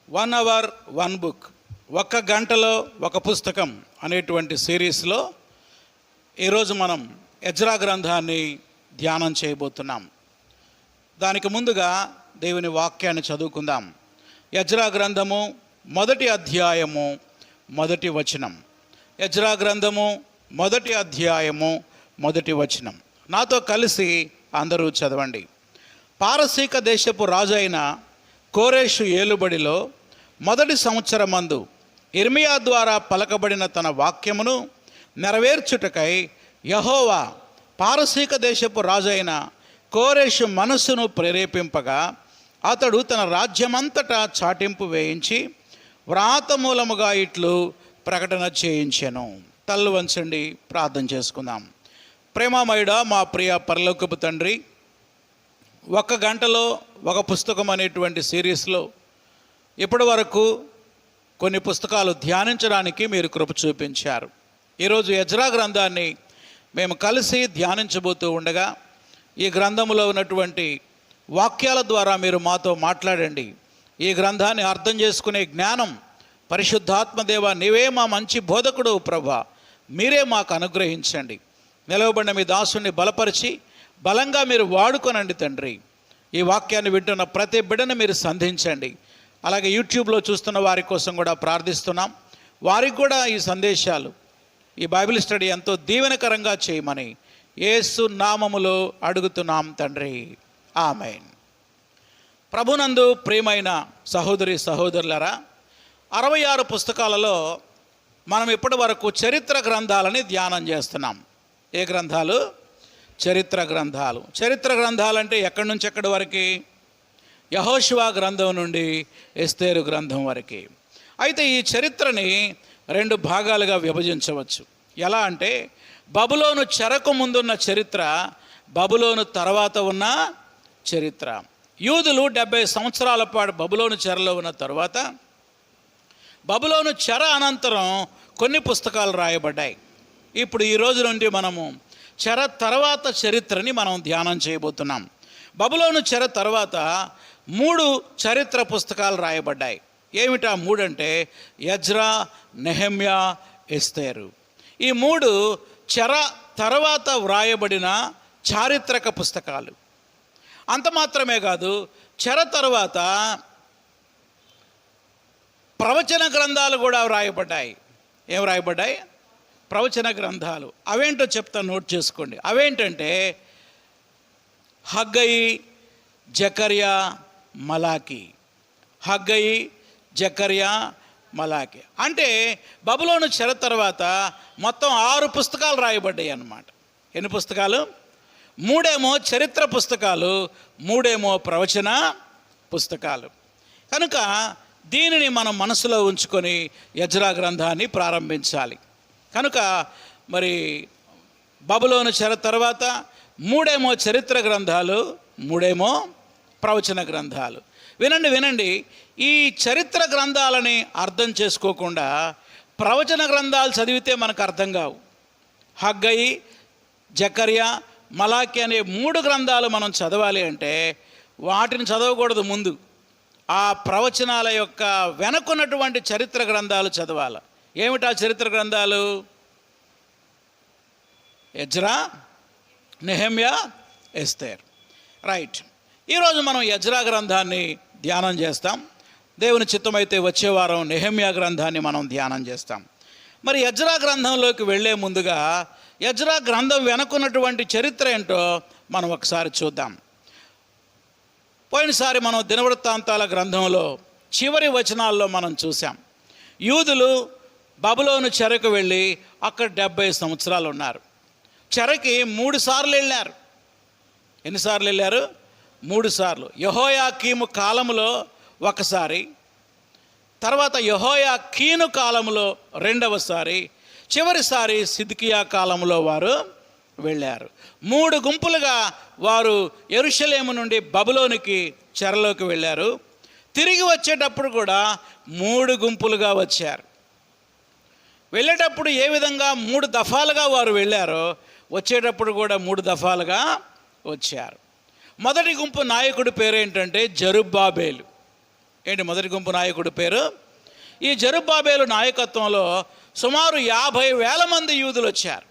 1 hour 1 book, ఒక్క గంటలో ఒక పుస్తకం అనేటువంటి సిరీస్లో ఈరోజు మనం ఎజ్రా గ్రంథాన్ని ధ్యానం చేయబోతున్నాం. దానికి ముందుగా దేవుని వాక్యాన్ని చదువుకుందాం. ఎజ్రా గ్రంథము 1వ అధ్యాయము 1వ వచనం. ఎజ్రా గ్రంథము 1వ అధ్యాయము 1వ వచనం. నాతో కలిసి అందరూ చదవండి. పారసీక దేశపు రాజు అయిన కోరేషు ఏలుబడిలో 1వ సంవత్సరమందు ఇర్మియా ద్వారా పలకబడిన తన వాక్యమును నెరవేర్చుటకై యెహోవా పారసీక దేశపు రాజు అయిన కోరేషు మనస్సును ప్రేరేపింపగా అతడు తన రాజ్యమంతటా చాటింపు వేయించి వ్రాత మూలముగా ఇట్లు ప్రకటన చేయించెను. తల్లు వంచండి, ప్రార్థన చేసుకుందాం. ప్రేమమయుడా మా ప్రియ పరలోకపు తండ్రి, ఒక్క గంటలో ఒక పుస్తకం అనేటువంటి సిరీస్లో ఇప్పటి వరకు కొన్ని పుస్తకాలు ధ్యానించడానికి మీరు కృప చూపించారు. ఈరోజు ఎజ్రా గ్రంథాన్ని మేము కలిసి ధ్యానించబోతూ ఉండగా ఈ గ్రంథంలో ఉన్నటువంటి వాక్యాల ద్వారా మీరు మాతో మాట్లాడండి. ఈ గ్రంథాన్ని అర్థం చేసుకునే జ్ఞానం పరిశుద్ధాత్మదేవ నీవే మా మంచి బోధకుడు ప్రభా, మీరే మాకు అనుగ్రహించండి. నిలవబడిన మీ దాసుని బలపరిచి బలంగా మీరు వాడుకొనండి తండ్రి. ఈ వాక్యాన్ని వింటున్న ప్రతి బిడ్డను మీరు సంధించండి. అలాగే యూట్యూబ్లో చూస్తున్న వారి కోసం కూడా ప్రార్థిస్తున్నాం. వారికి కూడా ఈ సందేశాలు, ఈ బైబిల్ స్టడీ ఎంతో దీవెనకరంగా చేయమని యేసు నామములో అడుగుతున్నాం తండ్రి, ఆమేన్. ప్రభునందు ప్రియమైన సహోదరి సహోదరులారా, 66 పుస్తకాలలో మనం ఇప్పటి వరకు చరిత్ర గ్రంథాలని ధ్యానం చేస్తున్నాం. ఏ గ్రంథాలు? చరిత్ర గ్రంథాలు. చరిత్ర గ్రంథాలంటే ఎక్కడి నుంచి ఎక్కడి వరకు? యెహోషువ గ్రంథం నుండి ఎస్తేరు గ్రంథం వరకు. అయితే ఈ చరిత్రని 2 భాగాలుగా విభజించవచ్చు. ఎలా అంటే, బబులోను చెరకు ముందున్న చరిత్ర, బబులోను తర్వాత ఉన్న చరిత్ర. యూదులు 70 సంవత్సరాల పాటు బబులోను చెరలో ఉన్న తర్వాత, బబులోను చెర అనంతరం కొన్ని పుస్తకాలు రాయబడ్డాయి. ఇప్పుడు ఈ రోజు నుండి మనము చెర తర్వాత చరిత్రని మనం ధ్యానం చేయబోతున్నాం. బబులోను చెర తర్వాత 3 చరిత్ర పుస్తకాలు రాయబడ్డాయి. ఏమిటా 3 అంటే? ఎజ్రా, నెహెమ్యా, ఎస్తేరు. ఈ 3 చెర తర్వాత వ్రాయబడిన చారిత్రక పుస్తకాలు. అంత మాత్రమే కాదు, చెర తర్వాత ప్రవచన గ్రంథాలు కూడా వ్రాయబడ్డాయి. ఏం వ్రాయబడ్డాయి? ప్రవచన గ్రంథాలు. అవేంటో చెప్తా, నోట్ చేసుకోండి. అవేంటంటే హగ్గయి, జకర్యా, మలాకి. హగ్గయి, జకర్యా, మలాకి. అంటే బబులోను చెర తర్వాత మొత్తం 6 పుస్తకాలు రాయబడ్డాయి అన్నమాట. ఎన్ని పుస్తకాలు? 3 చరిత్ర పుస్తకాలు, 3 ప్రవచన పుస్తకాలు. కనుక దీనిని మనం మనసులో ఉంచుకొని ఎజ్రా గ్రంథాన్ని ప్రారంభించాలి. కనుక మరి బబులోను చెర తర్వాత 3 చరిత్ర గ్రంథాలు, 3 ప్రవచన గ్రంథాలు. వినండి, ఈ చరిత్ర గ్రంథాలని అర్థం చేసుకోకుండా ప్రవచన గ్రంథాలు చదివితే మనకు అర్థం కావు. హగ్గయి, జకర్యా, మలాకి అనే 3 గ్రంథాలు మనం చదవాలి అంటే వాటిని చదవకూడదు. ముందు ఆ ప్రవచనాల యొక్క వెనకున్నటువంటి చరిత్ర గ్రంథాలు చదవాలి. ఏమిటా చరిత్ర గ్రంథాలు? ఎజ్రా, నెహెమ్యా, ఎస్తేర్. రైట్. ఈరోజు మనం ఎజ్రా గ్రంథాన్ని ధ్యానం చేస్తాం. దేవుని చిత్తమైతే వచ్చే వారం నెహెమ్యా గ్రంథాన్ని మనం ధ్యానం చేస్తాం. మరి ఎజ్రా గ్రంథంలోకి వెళ్ళే ముందుగా ఎజ్రా గ్రంథం వెనుకున్నటువంటి చరిత్ర ఏంటో మనం ఒకసారి చూద్దాం. పోయినసారి మనం దినవృత్తాంతాల గ్రంథంలో చివరి వచనాల్లో మనం చూసాం. యూదులు బబులోను చెరకు వెళ్ళి అక్కడ 70 సంవత్సరాలు ఉన్నారు. చెరకి 3 సార్లు వెళ్ళారు. ఎన్నిసార్లు వెళ్ళారు? 3 సార్లు. యెహోయాకీము కాలంలో ఒకసారి, తర్వాత యెహోయాకీను కాలంలో 2వసారి, చివరిసారి సిద్కియా కాలంలో వారు వెళ్ళారు. 3 గుంపులుగా వారు యెరూషలేము నుండి బబులోనికి చెరలోకి వెళ్ళారు. తిరిగి వచ్చేటప్పుడు కూడా 3 గుంపులుగా వచ్చారు. వెళ్ళేటప్పుడు ఏ విధంగా 3 దఫాలుగా వారు వెళ్ళారో వచ్చేటప్పుడు కూడా 3 దఫాలుగా వచ్చారు. మొదటి గుంపు నాయకుడి పేరేంటంటే జరుబ్బాబేలు. ఏంటి మొదటి గుంపు నాయకుడి పేరు? ఈ జెరుబ్బాబేలు నాయకత్వంలో సుమారు 50,000 మంది యూదులు వచ్చారు.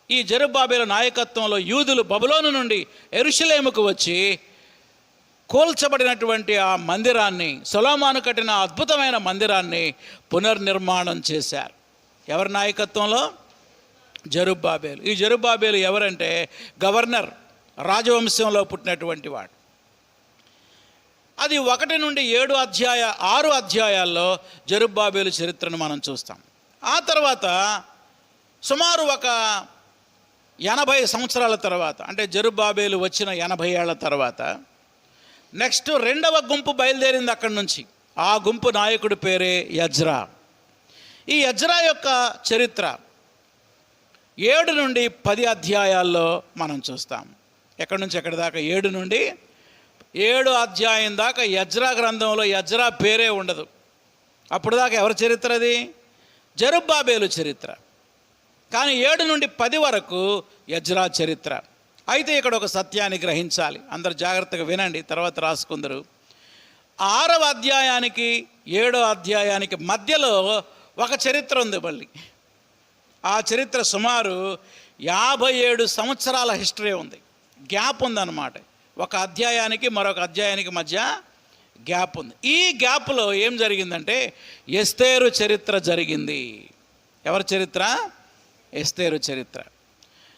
ఈ జెరుబ్బాబేలు నాయకత్వంలో యూదులు బబులోను నుండి యెరూషలేముకు వచ్చి కూల్చబడినటువంటి ఆ మందిరాన్ని, సొలొమోను కట్టిన అద్భుతమైన మందిరాన్ని పునర్నిర్మాణం చేశారు. ఎవరి నాయకత్వంలో? జెరుబ్బాబేలు. ఈ జెరుబ్బాబేలు ఎవరంటే గవర్నర్, రాజవంశంలో పుట్టినటువంటి వాడు. అది 1 నుండి 6 అధ్యాయాల్లో జెరుబ్బాబేలు చరిత్రను మనం చూస్తాం. ఆ తర్వాత సుమారు ఒక 80 సంవత్సరాల తర్వాత, అంటే జెరుబ్బాబేలు వచ్చిన 80 ఏళ్ల తర్వాత నెక్స్ట్ 2వ గుంపు బయలుదేరింది అక్కడి నుంచి. ఆ గుంపు నాయకుడి పేరే ఎజ్రా. ఈ ఎజ్రా యొక్క చరిత్ర 7 నుండి 10 అధ్యాయాల్లో మనం చూస్తాం. ఎక్కడి నుంచి ఎక్కడి దాకా? 7 నుండి 7 అధ్యాయం దాకా ఎజ్రా గ్రంథంలో ఎజ్రా పేరే ఉండదు. అప్పుడు దాకా ఎవరి చరిత్ర అది? జెరుబ్బాబేలు చరిత్ర. కానీ 7 నుండి 10 వరకు ఎజ్రా చరిత్ర. అయితే ఇక్కడ ఒక సత్యాన్ని గ్రహించాలి, అందరు జాగ్రత్తగా వినండి, తర్వాత రాసుకుందరు. 6వ అధ్యాయానికి 7వ అధ్యాయానికి మధ్యలో ఒక చరిత్ర ఉంది మళ్ళీ. ఆ చరిత్ర సుమారు 57 సంవత్సరాల హిస్టరీ ఉంది. గ్యాప్ ఉందన్నమాట. ఒక అధ్యాయానికి మరొక అధ్యాయానికి మధ్య గ్యాప్ ఉంది. ఈ గ్యాప్లో ఏం జరిగిందంటే ఎస్తేరు చరిత్ర జరిగింది. ఎవరి చరిత్ర? ఎస్తేరు చరిత్ర.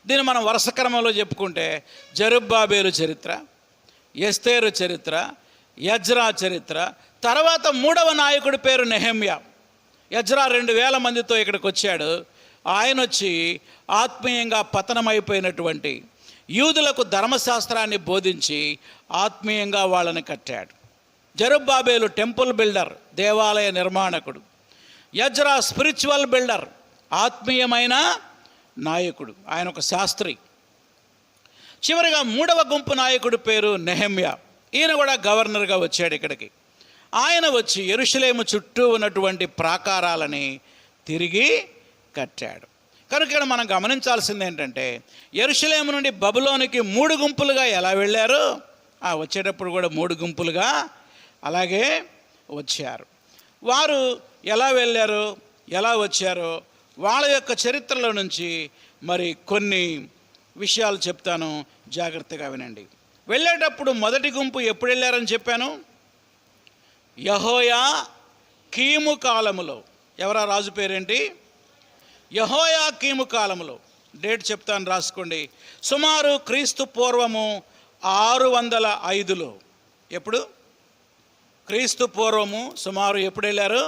దీన్ని మనం వరుస క్రమంలో చెప్పుకుంటే జెరుబ్బాబేలు చరిత్ర, ఎస్తేరు చరిత్ర, ఎజ్రా చరిత్ర, తర్వాత 3వ నాయకుడి పేరు నెహెమ్యా. ఎజ్రా 2000 మందితో ఇక్కడికి వచ్చాడు. ఆయన వచ్చి ఆత్మీయంగా పతనమైపోయినటువంటి యూదులకు ధర్మశాస్త్రాన్ని బోధించి ఆత్మీయంగా వాళ్ళని కట్టాడు. జెరుబ్బాబేలు టెంపుల్ బిల్డర్, దేవాలయ నిర్మాణకుడు. ఎజ్రా స్పిరిచువల్ బిల్డర్, ఆత్మీయమైన నాయకుడు. ఆయన ఒక శాస్త్రి. చివరిగా 3వ గుంపు నాయకుడి పేరు నెహెమ్యా. ఈయన కూడా గవర్నర్గా వచ్చాడు ఇక్కడికి. ఆయన వచ్చి యెరూషలేము చుట్టూ ఉన్నటువంటి ప్రాకారాలని తిరిగి కట్టాడు. కనుక ఇక్కడ మనం గమనించాల్సింది ఏంటంటే యెరూషలేము నుండి బబులోనికి 3 గుంపులుగా ఎలా వెళ్ళారు, వచ్చేటప్పుడు కూడా 3 గుంపులుగా అలాగే వచ్చారు. వారు ఎలా వెళ్ళారు, ఎలా వచ్చారో వాళ్ళ యొక్క చరిత్రలో నుంచి మరి కొన్ని విషయాలు చెప్తాను, జాగ్రత్తగా వినండి. వెళ్ళేటప్పుడు మొదటి గుంపు ఎప్పుడు వెళ్ళారని చెప్పాను? యెహోయా కీము కాలములో. ఎవరా రాజు పేరేంటి? యెహోయా కీము కాలములో. డేట్ చెప్తాను, రాసుకోండి. సుమారు క్రీస్తు పూర్వము 605లో. ఎప్పుడు? క్రీస్తు పూర్వము సుమారు ఎప్పుడు వెళ్ళారు?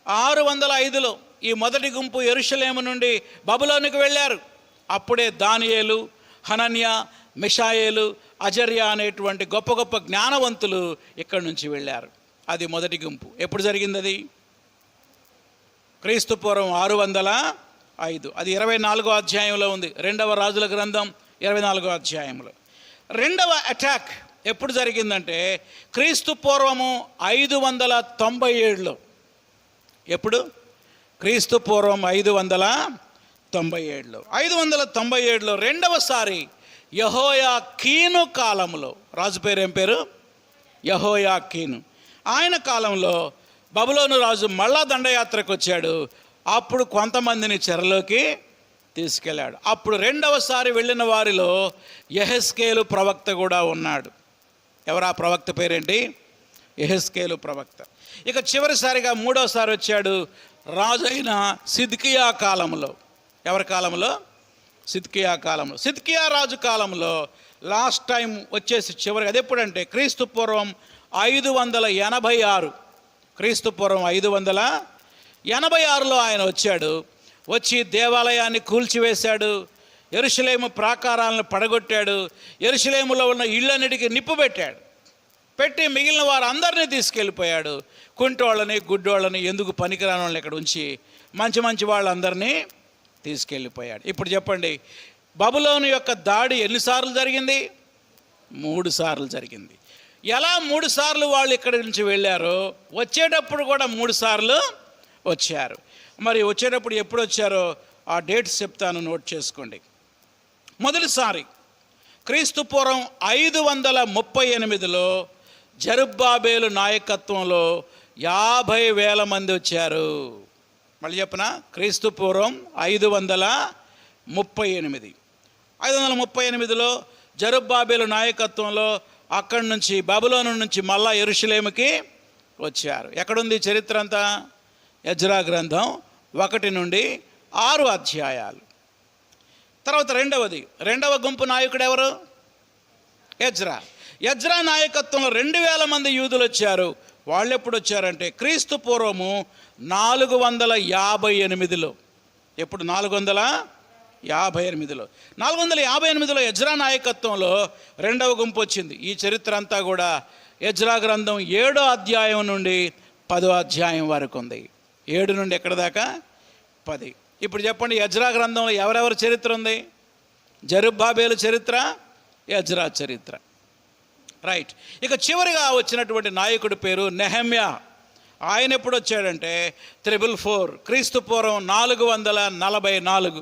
605లో. ఈ మొదటి గుంపు యెరూషలేము నుండి బబులోనికి వెళ్ళారు. అప్పుడే దానియేలు, హనన్యా, మిషాయేలు, అజర్యా అనేటువంటి గొప్ప గొప్ప జ్ఞానవంతులు ఇక్కడి నుంచి వెళ్ళారు. అది మొదటి గుంపు. ఎప్పుడు జరిగింది అది? క్రీస్తు పూర్వం 605. అది 24వ అధ్యాయంలో ఉంది. 2వ రాజుల గ్రంథం 24వ అధ్యాయంలో. 2వ అటాక్ ఎప్పుడు జరిగిందంటే క్రీస్తు పూర్వము 597లో. ఎప్పుడు? క్రీస్తు పూర్వం 597లో. 597లో రెండవసారి యెహోయా కీను కాలంలో. రాజు పేరు ఏం పేరు? యెహోయా కీను. ఆయన కాలంలో బబులోను రాజు మళ్ళా దండయాత్రకు వచ్చాడు. అప్పుడు కొంతమందిని చెరలోకి తీసుకెళ్ళాడు. అప్పుడు రెండవసారి వెళ్ళిన వారిలో యెహెజ్కేలు ప్రవక్త కూడా ఉన్నాడు. ఎవరా ప్రవక్త పేరేంటి? యెహెజ్కేలు ప్రవక్త. ఇక చివరిసారిగా 3వసారి వచ్చాడు రాజు అయిన సిద్కియా కాలంలో. ఎవరి కాలంలో? సిద్కియా కాలంలో. సిద్కియా రాజు కాలంలో లాస్ట్ టైం వచ్చేసి చివరికి అది ఎప్పుడంటే క్రీస్తు పూర్వం 586. క్రీస్తు పూర్వం 586లో ఆయన వచ్చాడు. వచ్చి దేవాలయాన్ని కూల్చివేశాడు, యెరూషలేము ప్రాకారాలను పడగొట్టాడు, యెరూషలేములో ఉన్న ఇళ్ళన్నిటికీ నిప్పు పెట్టాడు. పెట్టి మిగిలిన వారు అందరినీ తీసుకెళ్ళిపోయాడు. కుంటోళ్ళని, గుడ్డోళ్ళని, ఎందుకు పనికిరాని వాళ్ళని ఇక్కడ ఉంచి మంచి మంచి వాళ్ళందరినీ తీసుకెళ్ళిపోయాడు. ఇప్పుడు చెప్పండి, బబులోను యొక్క దాడి ఎన్నిసార్లు జరిగింది? 3 సార్లు జరిగింది. ఎలా 3 సార్లు వాళ్ళు ఇక్కడి నుంచి వెళ్ళారో వచ్చేటప్పుడు కూడా 3 సార్లు వచ్చారు. మరి వచ్చేటప్పుడు ఎప్పుడు వచ్చారో ఆ డేట్స్ చెప్తాను, నోట్ చేసుకోండి. మొదటిసారి క్రీస్తు పూర్వం 538లో జరుబ్బాబేలు నాయకత్వంలో 50,000 మంది వచ్చారు. మళ్ళీ చెప్పనా, క్రీస్తు పూర్వం 538లో జరుబ్బాబేలు నాయకత్వంలో అక్కడి నుంచి బబులోను నుంచి మళ్ళా యెరూషలేముకి వచ్చారు. ఎక్కడుంది చరిత్ర అంతా? ఎజ్రా గ్రంథం 1 నుండి 6 అధ్యాయాలు. తర్వాత రెండవ గుంపు నాయకుడు ఎవరు? ఎజ్రా నాయకత్వంలో 2,000 మంది యూదులు వచ్చారు. వాళ్ళు ఎప్పుడు వచ్చారంటే క్రీస్తు పూర్వము 458లో. ఎప్పుడు? 458లో ఎజ్రా నాయకత్వంలో రెండవ గుంపు వచ్చింది. ఈ చరిత్ర అంతా కూడా ఎజ్రా గ్రంథం 7వ అధ్యాయం నుండి 10వ అధ్యాయం వరకు ఉంది. 7 నుండి ఎక్కడ దాకా? 10. ఇప్పుడు చెప్పండి, ఎజ్రా గ్రంథంలో ఎవరెవరి చరిత్ర ఉంది? జరుబ్బాబేలు చరిత్ర, ఎజ్రా చరిత్ర. రైట్. ఇక చివరిగా వచ్చినటువంటి నాయకుడి పేరు నెహెమ్యా. ఆయన ఎప్పుడు వచ్చాడంటే 444, క్రీస్తు పూర్వం 444.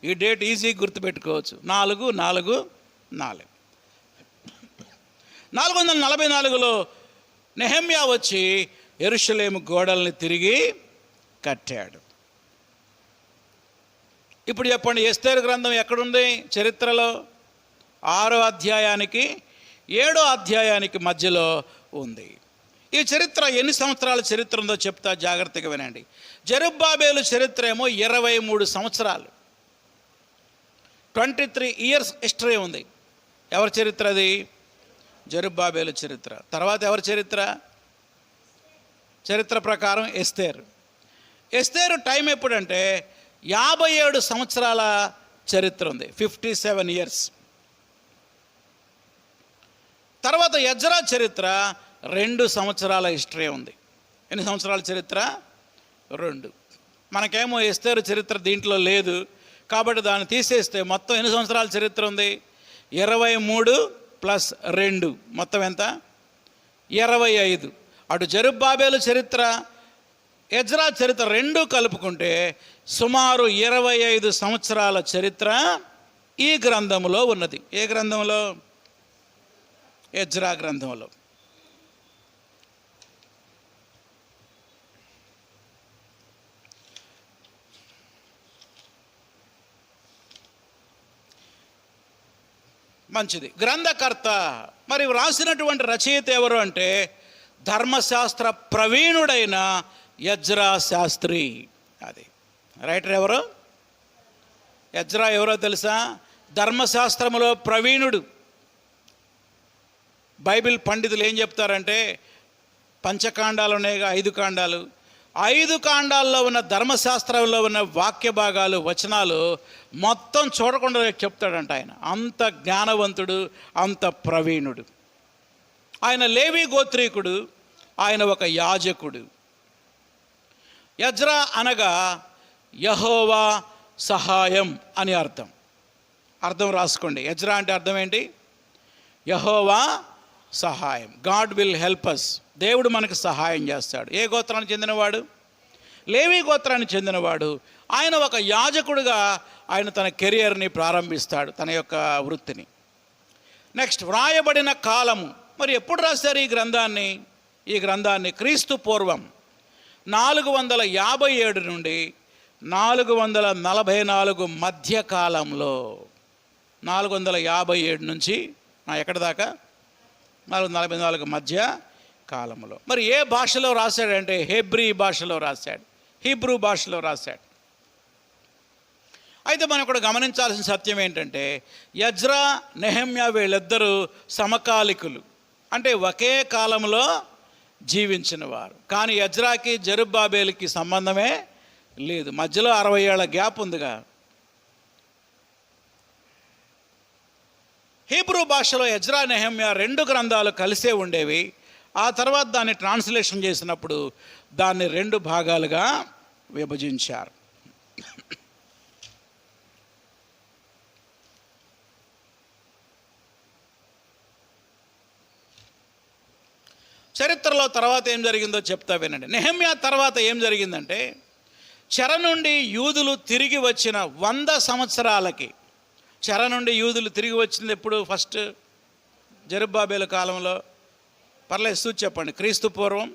ఈ డేట్ ఈజీ గుర్తుపెట్టుకోవచ్చు. 444లో నెహెమ్యా వచ్చి యెరూషలేము గోడల్ని తిరిగి కట్టాడు. ఇప్పుడు చెప్పండి, ఎస్తేరు గ్రంథం ఎక్కడుంది చరిత్రలో? 6వ అధ్యాయానికి 7వ అధ్యాయానికి మధ్యలో ఉంది. ఈ చరిత్ర ఎన్ని సంవత్సరాల చరిత్ర ఉందో చెప్తా, జాగ్రత్తగా వినండి. జరుబ్బాబేలు చరిత్ర ఏమో 23 సంవత్సరాలు, 23 ఇయర్స్ హిస్టరీ ఉంది. ఎవరి చరిత్ర అది? జరుబ్బాబేలు చరిత్ర. తర్వాత ఎవరి చరిత్ర? చరిత్ర ప్రకారం ఎస్తేరు టైం ఎప్పుడంటే 57 సంవత్సరాల చరిత్ర ఉంది, 57 ఇయర్స్. తర్వాత ఎజ్రా చరిత్ర 2 సంవత్సరాల హిస్టరీ ఉంది. ఎన్ని సంవత్సరాల చరిత్ర? 2. మనకేమో ఎస్తేరు చరిత్ర దీంట్లో లేదు కాబట్టి దాన్ని తీసేస్తే మొత్తం ఎన్ని సంవత్సరాల చరిత్ర ఉంది? 23 + 2 మొత్తం ఎంత? 25. అటు జరుబ్బాబేలు చరిత్ర, ఎజ్రా చరిత్ర 2 కలుపుకుంటే సుమారు 25 సంవత్సరాల చరిత్ర ఈ గ్రంథంలో ఉన్నది. ఏ గ్రంథంలో? ఎజ్రా గ్రంథంలో. మంచిది. గ్రంథకర్త మరి వ్రాసినటువంటి రచయిత ఎవరు అంటే ధర్మశాస్త్ర ప్రవీణుడైన ఎజ్రా శాస్త్రి. అది రైటర్ ఎవరు? ఎజ్రా ఎవరో తెలుసా? ధర్మశాస్త్రములో ప్రవీణుడు. బైబిల్ పండితులు ఏం చెప్తారంటే పంచకాండాలు ఉన్నాయిగా, 5 కాండాలు. 5 కాండాల్లో ఉన్న ధర్మశాస్త్రంలో ఉన్న వాక్య భాగాలు, వచనాలు మొత్తం చూడకుండా చెప్తాడంట ఆయన. అంత జ్ఞానవంతుడు, అంత ప్రవీణుడు. ఆయన లేవి గోత్రీకుడు, ఆయన ఒక యాజకుడు. ఎజ్రా అనగా యెహోవా సహాయం అని అర్థం. రాసుకోండి. ఎజ్రా అంటే అర్థం ఏంటి? యెహోవా సహాయం. God will help us. దేవుడు మనకు సహాయం చేస్తాడు. ఏ గోత్రానికి చెందినవాడు? లేవి గోత్రానికి చెందినవాడు. ఆయన ఒక యాజకుడిగా ఆయన తన కెరియర్ని ప్రారంభిస్తాడు, తన యొక్క వృత్తిని. నెక్స్ట్, వ్రాయబడిన కాలము. మరి ఎప్పుడు రాశారు ఈ గ్రంథాన్ని? ఈ గ్రంథాన్ని క్రీస్తు పూర్వం 457 నుండి 444 మధ్యకాలంలో. 457 నుంచి ఎక్కడి దాకా? 444 మధ్య కాలంలో. మరి ఏ భాషలో రాశాడంటే హెబ్రీ భాషలో రాశాడు, హీబ్రూ భాషలో రాశాడు. అయితే మనం ఇక్కడ గమనించాల్సిన సత్యం ఏంటంటే ఎజ్రా, నెహెమ్యా వీళ్ళిద్దరూ సమకాలికులు, అంటే ఒకే కాలంలో జీవించిన వారు. కానీ ఎజ్రాకి జరుబ్బాబేలుకి సంబంధమే లేదు, మధ్యలో 60 ఏళ్ల గ్యాప్ ఉందిగా. హీబ్రూ భాషలో ఎజ్రా, నెహెమ్యా 2 గ్రంథాలు కలిసే ఉండేవి. ఆ తర్వాత దాన్ని ట్రాన్స్లేషన్ చేసినప్పుడు దాన్ని 2 భాగాలుగా విభజించారు. చరిత్రలో తర్వాత ఏం జరిగిందో చెప్తా వినండి. నెహెమ్యా తర్వాత ఏం జరిగిందంటే చెర నుండి యూదులు తిరిగి వచ్చిన 100 సంవత్సరాలకి, చెర నుండి యూదులు తిరిగి వచ్చింది ఎప్పుడు? ఫస్ట్ జరుబ్బాబేలు కాలంలో పర్లేదు చూసి చెప్పండి. క్రీస్తు పూర్వం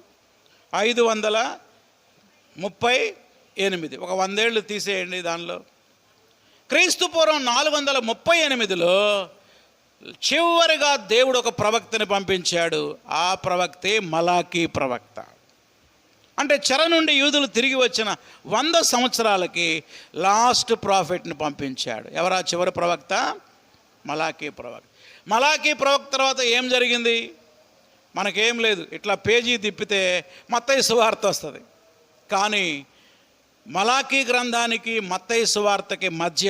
538, ఒక 100 ఏళ్ళు తీసేయండి దానిలో. క్రీస్తు పూర్వం 438లో చివరిగా దేవుడు ఒక ప్రవక్తని పంపించాడు. ఆ ప్రవక్తే మలాకీ ప్రవక్త. అంటే చెర నుండి యూదులు తిరిగి వచ్చిన 100 సంవత్సరాలకి లాస్ట్ ప్రాఫిట్ని పంపించాడు. ఎవరా చివరి ప్రవక్త? మలాకీ ప్రవక్త. మలాకీ ప్రవక్త తర్వాత ఏం జరిగింది? మనకేం లేదు. ఇట్లా పేజీ తిప్పితే మత్తయి సువార్త వస్తుంది. కానీ మలాకీ గ్రంథానికి మత్తయి సువార్తకి మధ్య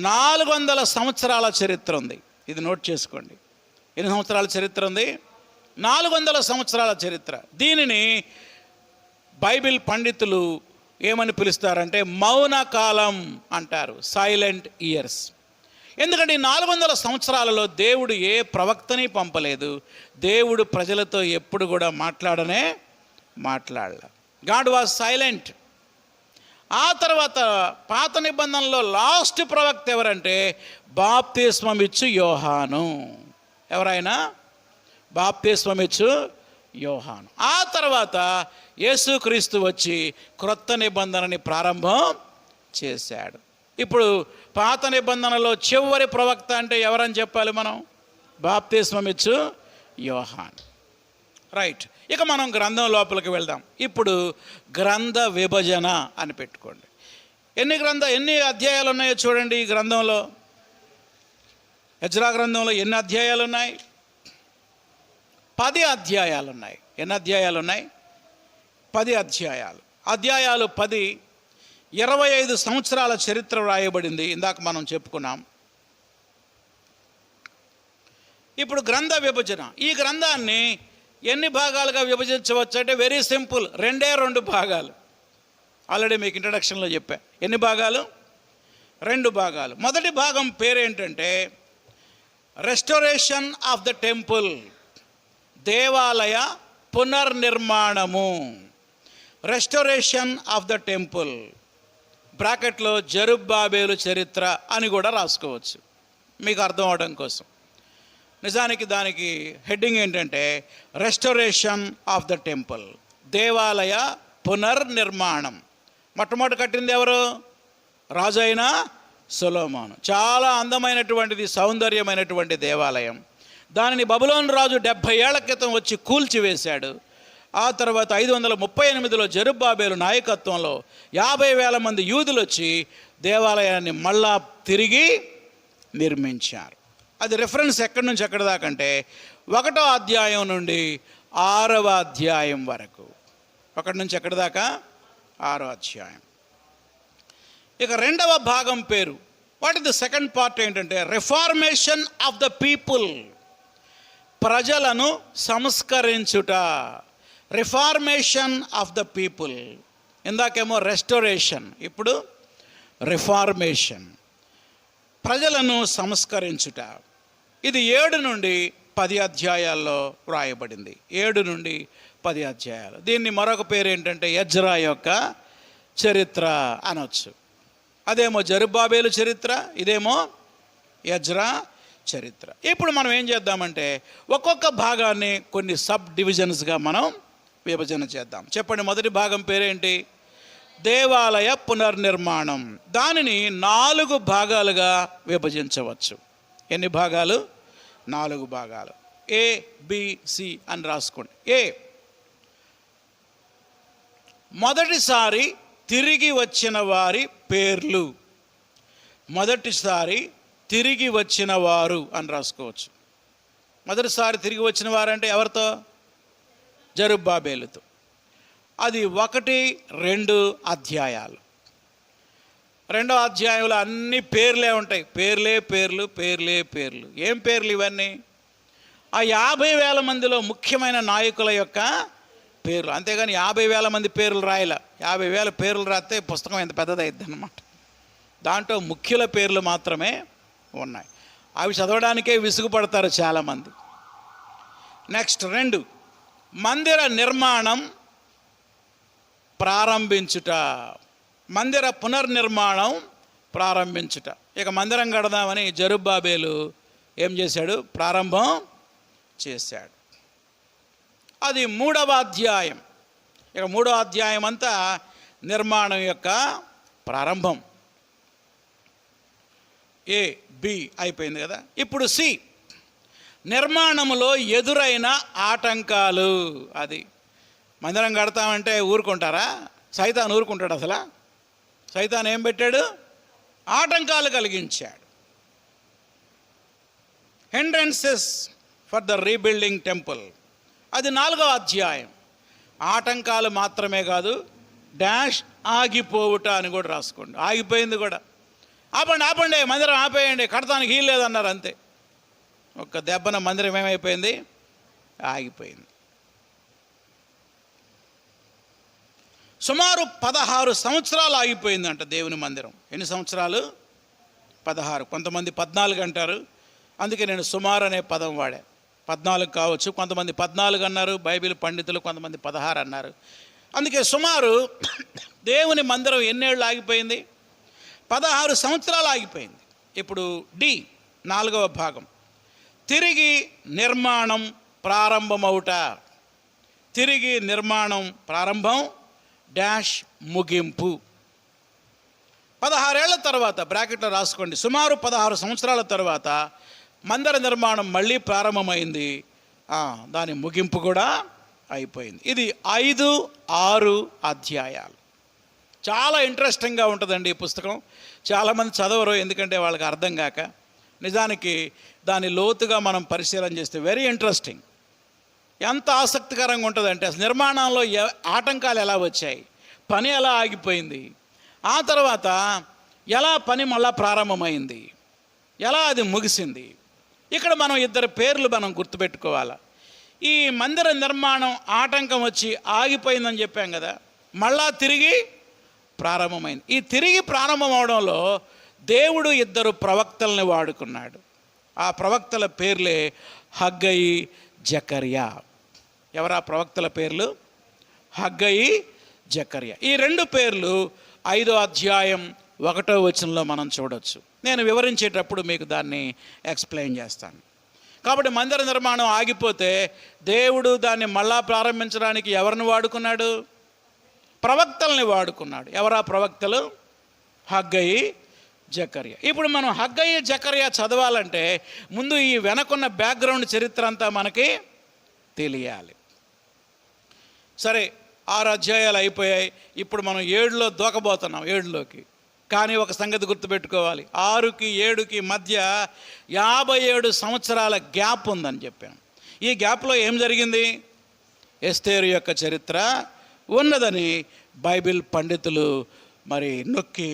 400 సంవత్సరాల చరిత్ర ఉంది. ఇది నోట్ చేసుకోండి. ఎన్ని సంవత్సరాల చరిత్ర ఉంది? 400 సంవత్సరాల చరిత్ర. దీనిని బైబిల్ పండితులు ఏమని పిలుస్తారంటే మౌన కాలం అంటారు, సైలెంట్ ఇయర్స్. ఎందుకంటే ఈ 400 సంవత్సరాలలో దేవుడు ఏ ప్రవక్తని పంపలేదు. దేవుడు ప్రజలతో ఎప్పుడు కూడా మాట్లాడలే. God was silent. ఆ తర్వాత పాత నిబంధనలో లాస్ట్ ప్రవక్త ఎవరంటే బాప్తిస్మమిచ్చు యోహాను. ఎవరైనా? బాప్తిస్మమిచ్చు యోహాను. ఆ తర్వాత యేసుక్రీస్తు వచ్చి క్రొత్త నిబంధనని ప్రారంభం చేశాడు. ఇప్పుడు పాత నిబంధనలో చివరి ప్రవక్త అంటే ఎవరని చెప్పాలి మనం? బాప్తిస్మమిచ్చు యోహాను. రైట్. ఇక మనం గ్రంథం లోపలికి వెళ్దాం. ఇప్పుడు గ్రంథ విభజన అని పెట్టుకోండి. ఎన్ని అధ్యాయాలు ఉన్నాయో చూడండి. ఈ గ్రంథంలో, ఎజ్రా గ్రంథంలో ఎన్ని అధ్యాయాలు ఉన్నాయి? 10 అధ్యాయాలు ఉన్నాయి. ఎన్ని అధ్యాయాలు ఉన్నాయి? 10 అధ్యాయాలు. అధ్యాయాలు 10. 25 సంవత్సరాల చరిత్ర వ్రాయబడింది. ఇందాక మనం చెప్పుకున్నాం. ఇప్పుడు గ్రంథ విభజన. ఈ గ్రంథాన్ని ఎన్ని భాగాలుగా విభజించవచ్చు అంటే వెరీ సింపుల్, 2 భాగాలు. ఆల్రెడీ మీకు ఇంట్రడక్షన్లో చెప్పా. ఎన్ని భాగాలు? 2 భాగాలు. మొదటి భాగం పేరేంటంటే రెస్టోరేషన్ ఆఫ్ ద టెంపుల్, దేవాలయ పునర్నిర్మాణము. రెస్టోరేషన్ ఆఫ్ ద టెంపుల్, బ్రాకెట్లో జెరుబ్బాబేలు చరిత్ర అని కూడా రాసుకోవచ్చు మీకు అర్థం అవడం కోసం. నిజానికి దానికి హెడ్డింగ్ ఏంటంటే రెస్టోరేషన్ ఆఫ్ ద టెంపుల్, దేవాలయ పునర్నిర్మాణం. మొట్టమొదటి కట్టింది ఎవరు? రాజు అయిన సొలొమోను. చాలా అందమైనటువంటిది, సౌందర్యమైనటువంటి దేవాలయం. దానిని బబులోను రాజు 70 ఏళ్ల క్రితం వచ్చి కూల్చివేశాడు. ఆ తర్వాత 538లో జెరుబ్బాబేలు నాయకత్వంలో 50,000 మంది యూదులు వచ్చి దేవాలయాన్ని మళ్ళా తిరిగి నిర్మించారు. అది రిఫరెన్స్ ఎక్కడి నుంచి ఎక్కడి దాకా అంటే 1వ అధ్యాయం నుండి 6వ అధ్యాయం వరకు. 1 నుంచి ఎక్కడి దాకా? 6వ అధ్యాయం. ఇక 2వ భాగం పేరు, what is the second part ఏంటంటే రిఫార్మేషన్ ఆఫ్ ద పీపుల్, ప్రజలను సంస్కరించుట. Reformation of the people. ఇందాకేమో రెస్టోరేషన్, ఇప్పుడు రిఫార్మేషన్, ప్రజలను సంస్కరించుట. ఇది 7 నుండి 10 అధ్యాయాల్లో వ్రాయబడింది. 7 నుండి 10 అధ్యాయాలు. దీన్ని మరొక పేరు ఏంటంటే ఎజ్రా యొక్క చరిత్ర అనొచ్చు. అదేమో జెరుబ్బాబేలు చరిత్ర, ఇదేమో ఎజ్రా చరిత్ర. ఇప్పుడు మనం ఏం చేద్దామంటే ఒక్కొక్క భాగాన్ని కొన్ని సబ్ డివిజన్స్గా మనం విభజన చేద్దాం. చెప్పండి, మొదటి భాగం పేరేంటి? దేవాలయ పునర్నిర్మాణం. దానిని 4 భాగాలుగా విభజించవచ్చు. ఎన్ని భాగాలు? 4 భాగాలు. ABC అని రాసుకోండి. ఏ, మొదటిసారి తిరిగి వచ్చిన వారి పేర్లు. మొదటిసారి తిరిగి వచ్చిన వారు అని రాసుకోవచ్చు. మొదటిసారి తిరిగి వచ్చిన వారంటే ఎవరితో? జెరుబ్బాబేలుతో. అది 1, 2 అధ్యాయాలు. 2వ అధ్యాయంలో అన్ని పేర్లే ఉంటాయి. పేర్లే పేర్లు, పేర్లే పేర్లు. ఏం పేర్లు ఇవన్నీ? ఆ 50,000 మందిలో ముఖ్యమైన నాయకుల యొక్క పేర్లు. అంతేగాని 50,000 మంది పేర్లు రాయలే. 50,000 పేర్లు రాస్తే పుస్తకం ఎంత పెద్దదైద్ది అన్నమాట. దాంట్లో ముఖ్యుల పేర్లు మాత్రమే ఉన్నాయి. అవి చదవడానికే విసుగుపడతారు చాలామంది. నెక్స్ట్ 2, మందిర నిర్మాణం ప్రారంభించుట. మందిర పునర్నిర్మాణం ప్రారంభించుట. ఇక మందిరం కడదామని జెరుబ్బాబేలు ఏం చేశాడు? ప్రారంభం చేశాడు. అది 3వ అధ్యాయం. ఇక 3వ అధ్యాయం అంతా నిర్మాణం యొక్క ప్రారంభం. ఏ బి అయిపోయింది కదా. ఇప్పుడు సి, నిర్మాణంలో ఎదురైన ఆటంకాలు. అది మందిరం కడతామంటే ఊరుకుంటారా? సైతాన్ ఊరుకుంటాడు అసలు? సైతాన్ ఏం పెట్టాడు? ఆటంకాలు కలిగించాడు. Hindrances for the rebuilding temple, అది 4వ అధ్యాయం. ఆటంకాలు మాత్రమే కాదు, డాష్ ఆగిపోవుట అని కూడా రాసుకోండి. ఆగిపోయింది కూడా. ఆపండి మందిరం ఆపేయండి, కడతానికి వీలు లేదన్నారు, అంతే. ఒక్క దెబ్బన మందిరం ఏమైపోయింది? ఆగిపోయింది. సుమారు 16 సంవత్సరాలు ఆగిపోయిందంట దేవుని మందిరం. ఎన్ని సంవత్సరాలు? 16. కొంతమంది 14 అంటారు, అందుకే నేను సుమారు అనే పదం వాడా. 14 కావచ్చు, కొంతమంది 14 అన్నారు బైబిల్ పండితులు, కొంతమంది 16 అన్నారు. అందుకే సుమారు దేవుని మందిరం ఎన్నేళ్ళు ఆగిపోయింది? 16 సంవత్సరాలు ఆగిపోయింది. ఇప్పుడు డి, 4వ భాగం, తిరిగి నిర్మాణం ప్రారంభమవుట. తిరిగి నిర్మాణం ప్రారంభం డాష్ ముగింపు. 16 ఏళ్ల తర్వాత, బ్రాకెట్లో రాసుకోండి, సుమారు 16 సంవత్సరాల తర్వాత మందిర నిర్మాణం మళ్ళీ ప్రారంభమైంది. దాని ముగింపు కూడా అయిపోయింది. ఇది 5, 6 అధ్యాయాలు. చాలా ఇంట్రెస్టింగ్గా ఉంటుందండి ఈ పుస్తకం. చాలామంది చదవరు, ఎందుకంటే వాళ్ళకి అర్థం కాక. నిజానికి దాని లోతుగా మనం పరిశీలన చేస్తే వెరీ ఇంట్రెస్టింగ్. ఎంత ఆసక్తికరంగా ఉంటుందంటే అసలు నిర్మాణంలో ఆటంకాలు ఎలా వచ్చాయి, పని ఎలా ఆగిపోయింది, ఆ తర్వాత ఎలా పని మళ్ళా ప్రారంభమైంది, ఎలా అది ముగిసింది. ఇక్కడ మనం 2 పేర్లు మనం గుర్తుపెట్టుకోవాలి. ఈ మందిర నిర్మాణం ఆటంకం వచ్చి ఆగిపోయిందని చెప్పాం కదా, మళ్ళా తిరిగి ప్రారంభమైంది. ఈ తిరిగి ప్రారంభం అవడంలో దేవుడు 2 ప్రవక్తల్ని వాడుకున్నాడు. ఆ ప్రవక్తల పేర్లే హగ్గయి, జకర్యా. ఎవరా ప్రవక్తల పేర్లు? హగ్గయి, జకర్యా. ఈ 2 పేర్లు 5వ అధ్యాయం 1వ వచనంలో మనం చూడవచ్చు. నేను వివరించేటప్పుడు మీకు దాన్ని ఎక్స్ప్లెయిన్ చేస్తాను. కాబట్టి మందిర నిర్మాణం ఆగిపోతే దేవుడు దాన్ని మళ్ళా ప్రారంభించడానికి ఎవరిని వాడుకున్నాడు? ప్రవక్తల్ని వాడుకున్నాడు. ఎవరా ప్రవక్తలు? హగ్గయి, జకర్యా. ఇప్పుడు మనం హగ్గయి, జకర్యా చదవాలంటే ముందు ఈ వెనకున్న బ్యాక్గ్రౌండ్ చరిత్ర అంతా మనకి తెలియాలి. సరే, 6 అధ్యాయాలు అయిపోయాయి. ఇప్పుడు మనం 7లో దూకబోతున్నాం, 7లోకి. కానీ ఒక సంగతి గుర్తుపెట్టుకోవాలి, 6కి 7కి మధ్య 57 సంవత్సరాల గ్యాప్ ఉందని చెప్పాం. ఈ గ్యాప్లో ఏం జరిగింది? ఎస్తేరు యొక్క చరిత్ర ఉన్నదని బైబిల్ పండితులు మరి నొక్కి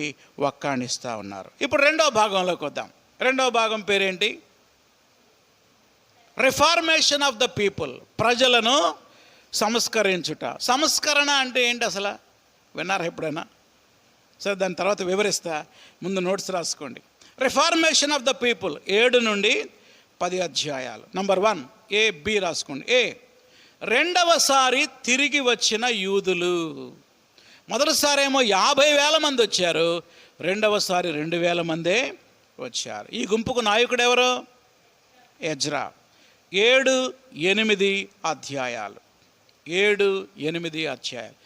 వక్కాణిస్తూ ఉన్నారు. ఇప్పుడు 2వ భాగంలోకి వద్దాం. 2వ భాగం పేరేంటి? రిఫార్మేషన్ ఆఫ్ ద పీపుల్, ప్రజలను సంస్కరించుట. సంస్కరణ అంటే ఏంటి అసలు? విన్నారా ఎప్పుడైనా? సరే, దాని తర్వాత వివరిస్తా, ముందు నోట్స్ రాసుకోండి. రిఫార్మేషన్ ఆఫ్ ద పీపుల్ 7 నుండి 10 అధ్యాయాలు. నంబర్ 1 ఏ, బి రాసుకోండి. ఏ, రెండవసారి తిరిగి వచ్చిన యూదులు. మొదటిసారి ఏమో 50,000 మంది వచ్చారు, రెండవసారి 2,000 మందే వచ్చారు. ఈ గుంపుకు నాయకుడు ఎవరు? ఎజ్రా. 7, 8 అధ్యాయాలు. 7, 8 అధ్యాయాలు.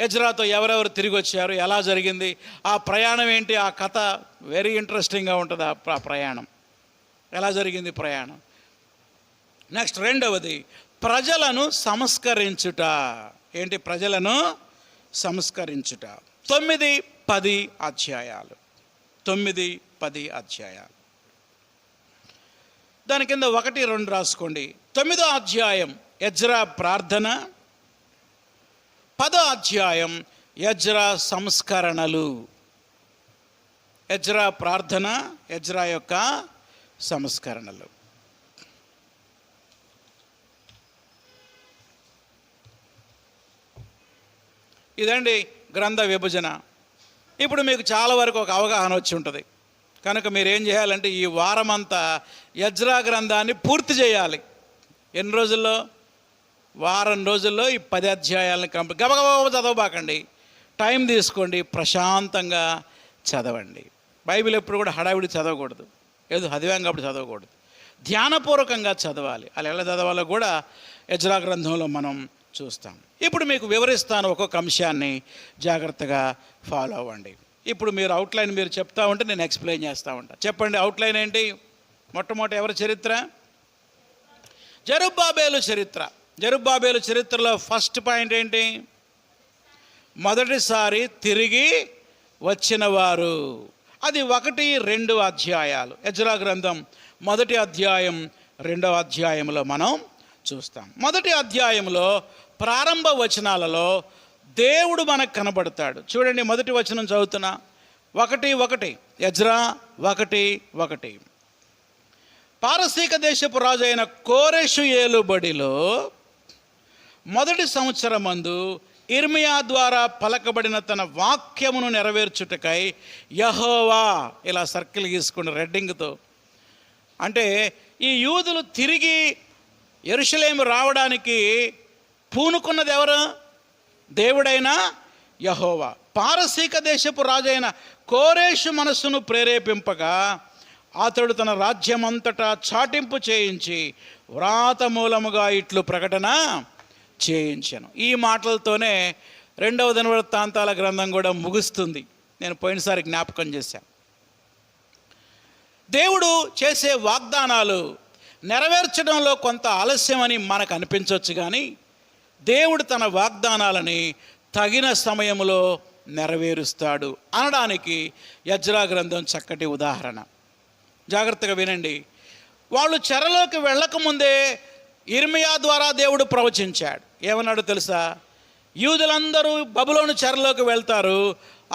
ఎజ్రాతో ఎవరెవరు తిరిగి వచ్చారు, ఎలా జరిగింది, ఆ ప్రయాణం ఏంటి, ఆ కథ వెరీ ఇంట్రెస్టింగ్గా ఉంటుంది. ఆ ప్రయాణం ఎలా జరిగింది ప్రయాణం. నెక్స్ట్ 2వది ప్రజలను సంస్కరించుట. ఏంటి? ప్రజలను సంస్కరించుట. 9, 10 అధ్యాయాలు. 9, 10 అధ్యాయాలు. దాని కింద 1, 2 రాసుకోండి. 9వ అధ్యాయం ఎజ్రా ప్రార్థన, 10వ అధ్యాయం ఎజ్రా సంస్కరణలు. ఎజ్రా ప్రార్థన, ఎజ్రా యొక్క సంస్కరణలు. ఇదండి గ్రంథ విభజన. ఇప్పుడు మీకు చాలా వరకు ఒక అవగాహన వచ్చి ఉంటుంది. కనుక మీరు ఏం చేయాలంటే ఈ వారమంతా ఎజ్రా గ్రంథాన్ని పూర్తి చేయాలి. ఎన్ని రోజుల్లో? వారం రోజుల్లో ఈ 10 అధ్యాయాలను గబగబా చదవబాకండి, టైం తీసుకోండి, ప్రశాంతంగా చదవండి. బైబిల్ ఎప్పుడు కూడా హడావిడి చదవకూడదు, ఏదో చదివాం కాబట్టి చదవకూడదు. ధ్యానపూర్వకంగా చదవాలి. అలా ఎలా చదవాలో కూడా ఎజ్రా గ్రంథంలో మనం చూస్తాం. ఇప్పుడు మీకు వివరిస్తాను, ఒక్కొక్క అంశాన్ని జాగ్రత్తగా ఫాలో అవ్వండి. ఇప్పుడు మీరు అవుట్లైన్ మీరు చెప్తా ఉంటే నేను ఎక్స్ప్లెయిన్ చేస్తూ ఉంటాను. చెప్పండి, అవుట్లైన్ ఏంటి? మొట్టమొదటి ఎవరి చరిత్ర? జెరుబ్బాబెలు చరిత్ర. జెరుబ్బాబెలు చరిత్రలో ఫస్ట్ పాయింట్ ఏంటి? మొదటిసారి తిరిగి వచ్చిన వారు. అది 1-2 అధ్యాయాలు. ఎజ్రా గ్రంథం 1వ అధ్యాయం 2వ అధ్యాయంలో మనం చూస్తాం. 1వ అధ్యాయంలో ప్రారంభ వచనాలలో దేవుడు మనకు కనబడతాడు. చూడండి, 1వ వచనం చదువుతున్నా. 1:1 ఎజ్రా 1:1. పారసీక దేశపు రాజు అయిన కోరెషు ఏలుబడిలో మొదటి సంవత్సరమందు ఇర్మియా ద్వారా పలకబడిన తన వాక్యమును నెరవేర్చుటకై యెహోవా, ఇలా సర్కిల్ గీసుకుని రెడ్డింగ్తో, అంటే ఈ యూదులు తిరిగి యెరూషలేము రావడానికి పూనుకున్నది ఎవరు? దేవుడైన యెహోవా. పారసీక దేశపు రాజైన కోరెషు మనస్సును ప్రేరేపింపగా అతడు తన రాజ్యమంతటా చాటింపు చేయించి వ్రాత మూలముగా ఇట్లు ప్రకటన చేయించాను. ఈ మాటలతోనే 2వ దినవృత్తాంతాల గ్రంథం కూడా ముగుస్తుంది. నేను పోయినసారి జ్ఞాపకం చేశాను. దేవుడు చేసే వాగ్దానాలు నెరవేర్చడంలో కొంత ఆలస్యమని మనకు అనిపించవచ్చు, కానీ దేవుడు తన వాగ్దానాలని తగిన సమయంలో నెరవేరుస్తాడు అనడానికి ఎజ్రా గ్రంథం చక్కటి ఉదాహరణ. జాగ్రత్తగా వినండి. వాళ్ళు చెరలోకి వెళ్ళకముందే ఇర్మియా ద్వారా దేవుడు ప్రవచించాడు. ఏమన్నాడు తెలుసా? యూదులందరూ బబులోను చెరలోకి వెళ్తారు,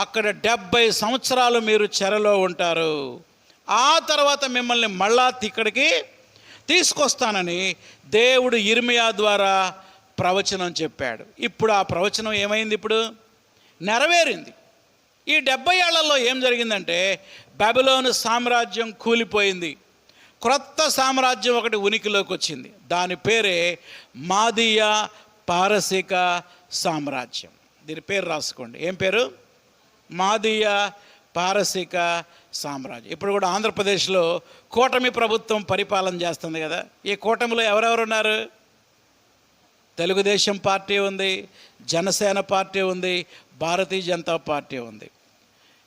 అక్కడ 70 సంవత్సరాలు మీరు చెరలో ఉంటారు, ఆ తర్వాత మిమ్మల్ని మళ్ళా ఇక్కడికి తీసుకొస్తానని దేవుడు ఇర్మియా ద్వారా ప్రవచనం చెప్పాడు. ఇప్పుడు ఆ ప్రవచనం ఏమైంది? ఇప్పుడు నెరవేరింది. ఈ 70 ఏళ్లలో ఏం జరిగిందంటే బబులోను సామ్రాజ్యం కూలిపోయింది. క్రొత్త సామ్రాజ్యం ఒకటి ఉనికిలోకి వచ్చింది. దాని పేరే మాదీయ పారసీక సామ్రాజ్యం. దీని పేరు రాసుకోండి. ఏం పేరు? మాదీయ పారసీక సామ్రాజ్యం. ఇప్పుడు కూడా ఆంధ్రప్రదేశ్లో కూటమి ప్రభుత్వం పరిపాలన చేస్తుంది కదా. ఈ కూటమిలో ఎవరెవరు ఉన్నారు? తెలుగుదేశం పార్టీ ఉంది, జనసేన పార్టీ ఉంది, భారతీయ జనతా పార్టీ ఉంది.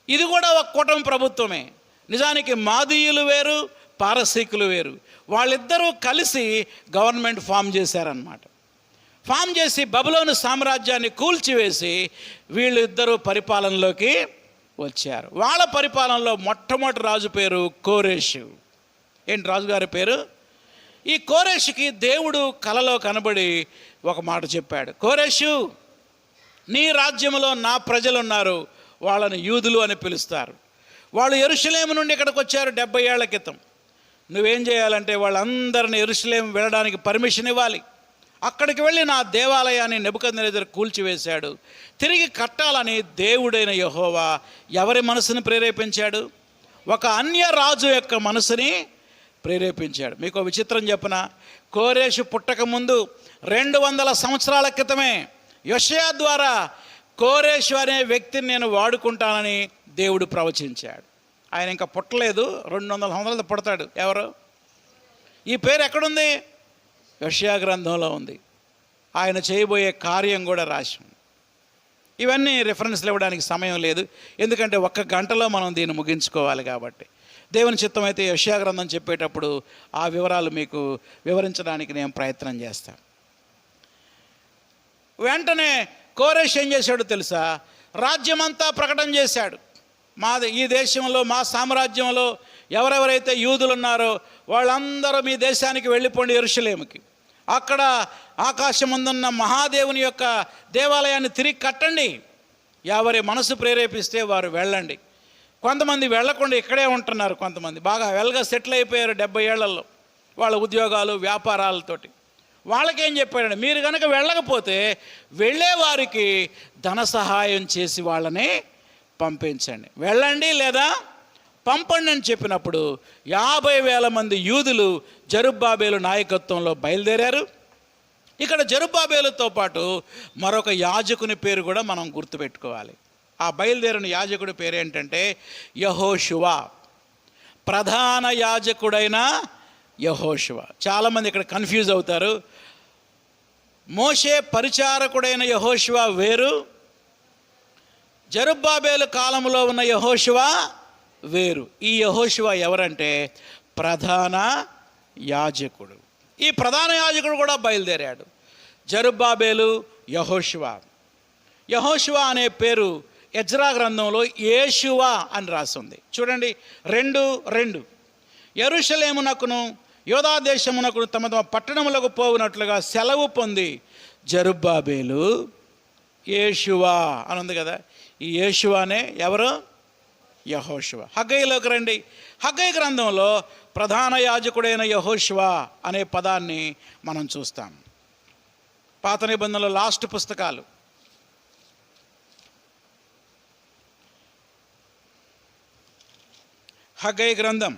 ఇది కూడా ఒక కూటమి ప్రభుత్వమే. నిజానికి మాదీయులు వేరు, పారసీకులు వేరు. వాళ్ళిద్దరూ కలిసి గవర్నమెంట్ ఫామ్ చేశారన్నమాట. ఫామ్ చేసి బబులోను సామ్రాజ్యాన్ని కూల్చివేసి వీళ్ళిద్దరూ పరిపాలనలోకి వచ్చారు. వాళ్ళ పరిపాలనలో మొట్టమొదటి రాజు పేరు కోరెషు. ఏంటి రాజుగారి పేరు? ఈ కోరెషుకి దేవుడు కలలో కనబడి ఒక మాట చెప్పాడు. కోరెషు, నీ రాజ్యంలో నా ప్రజలు ఉన్నారు, వాళ్ళని యూదులు అని పిలుస్తారు. వాళ్ళు యెరూషలేము నుండి ఇక్కడికి వచ్చారు 70 ఏళ్ల క్రితం. నువ్వేం చేయాలంటే వాళ్ళందరినీ యెరూషలేము వెళ్ళడానికి పర్మిషన్ ఇవ్వాలి. అక్కడికి వెళ్ళి నా దేవాలయాన్ని నెబుకద్నెజరు కూల్చివేశాడు, తిరిగి కట్టాలని దేవుడైన యెహోవా ఎవరి మనసుని ప్రేరేపించాడు? ఒక అన్య రాజు యొక్క మనసుని ప్రేరేపించాడు. మీకు విచిత్రం చెప్పనా? కోరెషు పుట్టకముందు 200 సంవత్సరాల క్రితమే యోషయా ద్వారా కోరెషు అనే వ్యక్తిని నేను వాడుకుంటానని దేవుడు ప్రవచించాడు. ఆయన ఇంకా పుట్టలేదు, 200 సంవత్సరాలతో పుడతాడు. ఎవరు? ఈ పేరు ఎక్కడుంది? యోషయా గ్రంథంలో ఉంది. ఆయన చేయబోయే కార్యం కూడా రాసి ఉంది. ఇవన్నీ రిఫరెన్స్లు ఇవ్వడానికి సమయం లేదు, ఎందుకంటే 1 గంటలో మనం దీన్ని ముగించుకోవాలి. కాబట్టి దేవుని చిత్తం అయితే యోషయా గ్రంథం చెప్పేటప్పుడు ఆ వివరాలు మీకు వివరించడానికి నేను ప్రయత్నం చేస్తాను. వెంటనే కోరెషు ఏం చేశాడో తెలుసా? రాజ్యమంతా ప్రకటన చేశాడు. ఈ దేశంలో, మా సామ్రాజ్యంలో ఎవరెవరైతే యూదులు ఉన్నారో వాళ్ళందరూ మీ దేశానికి వెళ్ళిపోండి, యెరూషలేముకి. అక్కడ ఆకాశమందున్న మహాదేవుని యొక్క దేవాలయాన్ని తిరిగి కట్టండి. ఎవరి మనసు ప్రేరేపిస్తే వారు వెళ్ళండి. కొంతమంది వెళ్ళకుండా ఇక్కడే ఉంటున్నారు. కొంతమంది బాగా వెల్గా సెటిల్ అయిపోయారు 70 ఏళ్లలో వాళ్ళ ఉద్యోగాలు వ్యాపారాలతోటి. వాళ్ళకేం చెప్పాడంటే, మీరు కనుక వెళ్ళకపోతే వెళ్ళేవారికి ధన సహాయం చేసి వాళ్ళని పంపించండి, వెళ్ళండి లేదా పంపండి అని చెప్పినప్పుడు 50,000 మంది యూదులు జెరుబ్బాబెలు నాయకత్వంలో బయలుదేరారు. ఇక్కడ జెరుబ్బాబెలుతో పాటు మరొక యాజకుని పేరు కూడా మనం గుర్తుపెట్టుకోవాలి. ఆ బయలుదేరిన యాజకుడి పేరు ఏంటంటే యెహోషువ. ప్రధాన యాజకుడైన యెహోషువ. చాలామంది ఇక్కడ కన్ఫ్యూజ్ అవుతారు. మోషే పరిచారకుడైన యెహోషువ వేరు, జెరుబ్బాబేలు కాలంలో ఉన్న యెహోషువ వేరు. ఈ యెహోషువ ఎవరంటే ప్రధాన యాజకుడు. ఈ ప్రధాన యాజకుడు కూడా బయలుదేరాడు. జెరుబ్బాబేలు, యెహోషువ. యెహోషువ అనే పేరు ఎజ్రా గ్రంథంలో యేషువ అని రాస్తుంది. చూడండి, 2:2 యెరూషలేమునకును యోధా దేశమునకును తమ తమ పట్టణములకు పోవునట్లుగా సెలవు పొంది జెరుబ్బాబేలు యేషువ అని ఉంది కదా. ఈ యేషువనే ఎవరు? యెహోషువ. హగ్గయిలోకి రండి. హగ్గయి గ్రంథంలో ప్రధాన యాజకుడైన యెహోషువ అనే పదాన్ని మనం చూస్తాం. పాత నిబంధనలో లాస్ట్ పుస్తకాలు హగ్గయి గ్రంథం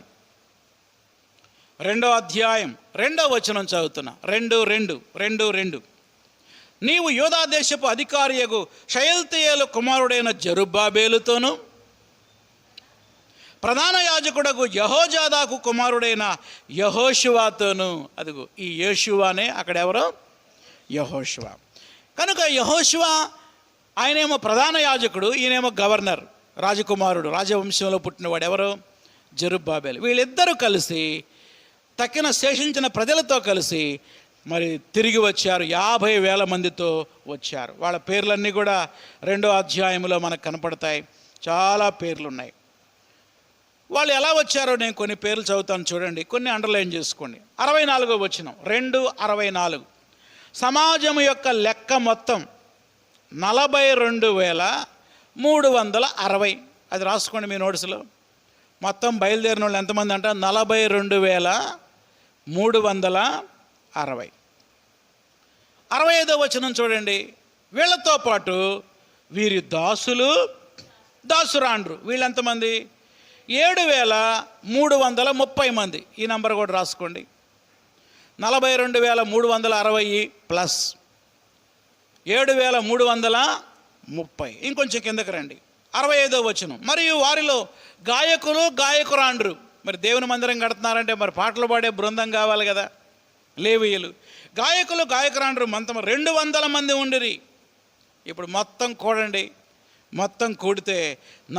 2వ అధ్యాయం 2వ వచనం చదువుతున్నా. 2:2 నీవు యోధా దేశపు అధికారియగు షయల్తీయేలు కుమారుడైన జెరుబ్బాబేలుతోను ప్రధాన యాజకుడకు యెహోజాదాకు కుమారుడైన యెహోషువతోను. అదిగో ఈ యేషువనే అక్కడ ఎవరో యెహోషువ. కనుక యెహోషువ ఆయనేమో ప్రధాన యాజకుడు, ఈయనేమో గవర్నర్, రాజకుమారుడు, రాజవంశంలో పుట్టినవాడు ఎవరు? జెరుబ్బాబేలు. వీళ్ళిద్దరూ కలిసి తక్కిన శేషించిన ప్రజలతో కలిసి మరి తిరిగి వచ్చారు. 50,000 మందితో వచ్చారు. వాళ్ళ పేర్లన్నీ కూడా 2వ అధ్యాయంలో మనకు కనపడతాయి. చాలా పేర్లు ఉన్నాయి. వాళ్ళు ఎలా వచ్చారో నేను కొన్ని పేర్లు చదువుతాను, చూడండి, కొన్ని అండర్లైన్ చేసుకోండి. 64వ వచనం, 2:64 సమాజం యొక్క లెక్క మొత్తం 42,360. అది రాసుకోండి మీ నోట్స్లో. మొత్తం బయలుదేరిన వాళ్ళు ఎంతమంది అంట? 42,360. 65వ వచనం చూడండి, వీళ్ళతో పాటు వీరి దాసులు, దాసురాండ్రు, వీళ్ళెంతమంది? 7,330 మంది. ఈ నంబర్ కూడా రాసుకోండి. 42,360 ప్లస్ 7,330. ఇంకొంచెం కిందకి రండి. 65వ వచనం, మరియు వారిలో గాయకులు, గాయకురాండ్రు. మరి దేవుని మందిరం కడుతున్నారంటే మరి పాటలు పాడే బృందం కావాలి కదా, లేవీయులు. గాయకులు, గాయకురాండ్రు మొత్తం 200 మంది ఉండిరి. ఇప్పుడు మొత్తం కూడండి, మొత్తం కూడితే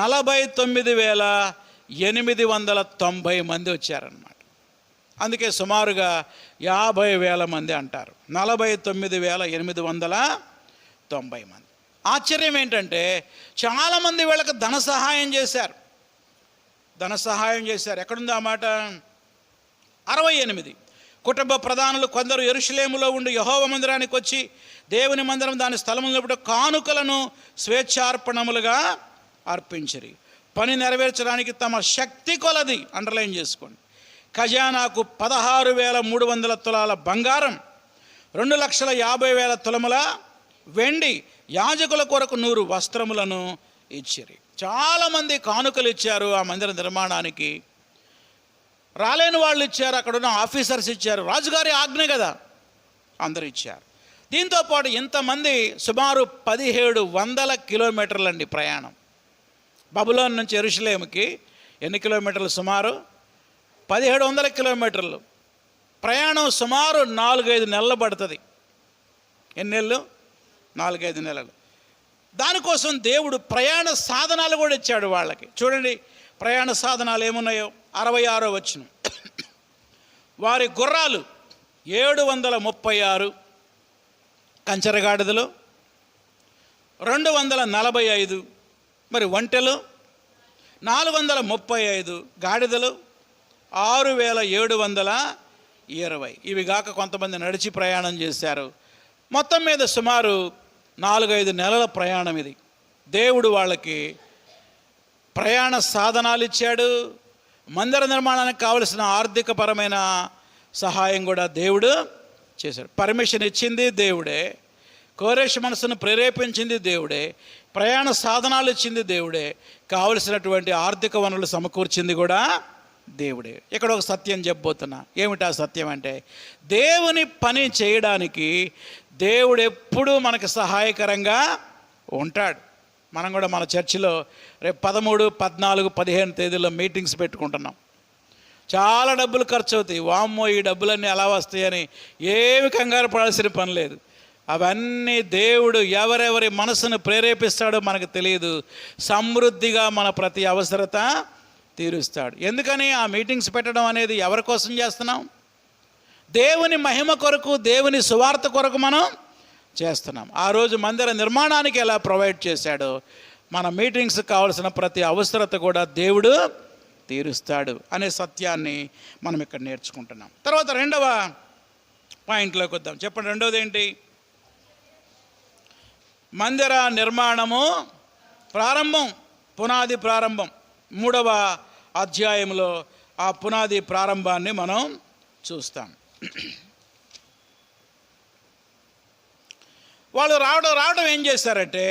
49,890 మంది వచ్చారన్నమాట. అందుకే సుమారుగా 50,000 మంది అంటారు. 49,890 మంది. ఆశ్చర్యం ఏంటంటే చాలామంది వీళ్ళకి ధన సహాయం చేశారు. ఎక్కడుంది ఆ మాట? 68 కుటుంబ ప్రధానులు కొందరు యెరూషలేములో ఉండి యెహోవా మందిరానికి వచ్చి దేవుని మందిరం దాని స్థలములో కానుకలను స్వేచ్ఛార్పణములుగా అర్పించిరి. పని నెరవేర్చడానికి తమ శక్తి కొలది, అండర్లైన్ చేసుకోండి, ఖజానాకు 16,300 తులాల బంగారం, 2,50,000 తులముల వెండి, యాజకుల కొరకు 100 వస్త్రములను ఇచ్చిరి. చాలామంది కానుకలు ఇచ్చారు ఆ మందిర నిర్మాణానికి. రాలేని వాళ్ళు ఇచ్చారు, అక్కడున్న ఆఫీసర్స్ ఇచ్చారు, రాజుగారి ఆజ్ఞ కదా, అందరూ ఇచ్చారు. దీంతోపాటు ఇంతమంది సుమారు 1,700 కిలోమీటర్లండి ప్రయాణం. బబులోన్ నుంచి యెరూషలేముకి ఎన్ని కిలోమీటర్లు? సుమారు 1,700 కిలోమీటర్లు ప్రయాణం. సుమారు 4-5 నెలలు పడుతుంది. ఎన్ని నెలలు? 4-5 నెలలు. దానికోసం దేవుడు ప్రయాణ సాధనాలు కూడా ఇచ్చాడు వాళ్ళకి. చూడండి ప్రయాణ సాధనాలు ఏమున్నాయో. 66వ వచనం, వారి గుర్రాలు 736 కంచరగాడిదలు, 245 మరి ఒంటెలు, 435 గాడిదలు, 6,720. ఇవి కాక కొంతమంది నడిచి ప్రయాణం చేశారు. మొత్తం మీద సుమారు 4-5 నెలల ప్రయాణం ఇది. దేవుడు వాళ్ళకి ప్రయాణ సాధనాలు ఇచ్చాడు. మందిర నిర్మాణానికి కావలసిన ఆర్థికపరమైన సహాయం కూడా దేవుడు చేశాడు. పర్మిషన్ ఇచ్చింది దేవుడే, కోరేష్ మనసును ప్రేరేపించింది దేవుడే, ప్రయాణ సాధనాలు ఇచ్చింది దేవుడే, కావలసినటువంటి ఆర్థిక వనరులు సమకూర్చింది కూడా దేవుడే. ఇక్కడ ఒక సత్యం చెప్పబోతున్నా. ఏమిటా సత్యం అంటే, దేవుని పని చేయడానికి దేవుడు ఎప్పుడూ మనకు సహాయకరంగా ఉంటాడు. మనం కూడా మన చర్చిలో రేపు 13, 14, 15 తేదీల్లో మీటింగ్స్ పెట్టుకుంటున్నాం. చాలా డబ్బులు ఖర్చు అవుతాయి. వామ్మో ఈ డబ్బులన్నీ ఎలా వస్తాయని ఏమి కంగారు పడాల్సిన పని లేదు. అవన్నీ దేవుడు ఎవరెవరి మనసును ప్రేరేపిస్తాడో మనకు తెలియదు. సమృద్ధిగా మన ప్రతి అవసరత తీరుస్తాడు. ఎందుకని ఆ మీటింగ్స్ పెట్టడం అనేది ఎవరి కోసం చేస్తున్నాం? దేవుని మహిమ కొరకు, దేవుని సువార్త కొరకు మనం చేస్తున్నాం. ఆ రోజు మందిర నిర్మాణానికి ఎలా ప్రొవైడ్ చేశాడో మన మీటింగ్స్ కావాల్సిన ప్రతి అవసరత కూడా దేవుడు తీరుస్తాడు అనే సత్యాన్ని మనం ఇక్కడ నేర్చుకుంటున్నాం. తర్వాత రెండవ పాయింట్లోకి వద్దాం. చెప్పండి, రెండవది ఏంటి? మందిర నిర్మాణము ప్రారంభం, పునాది ప్రారంభం. 3వ అధ్యాయంలో ఆ పునాది ప్రారంభాన్ని మనం చూస్తాం. వాళ్ళు రావడం ఏం చేశారంటే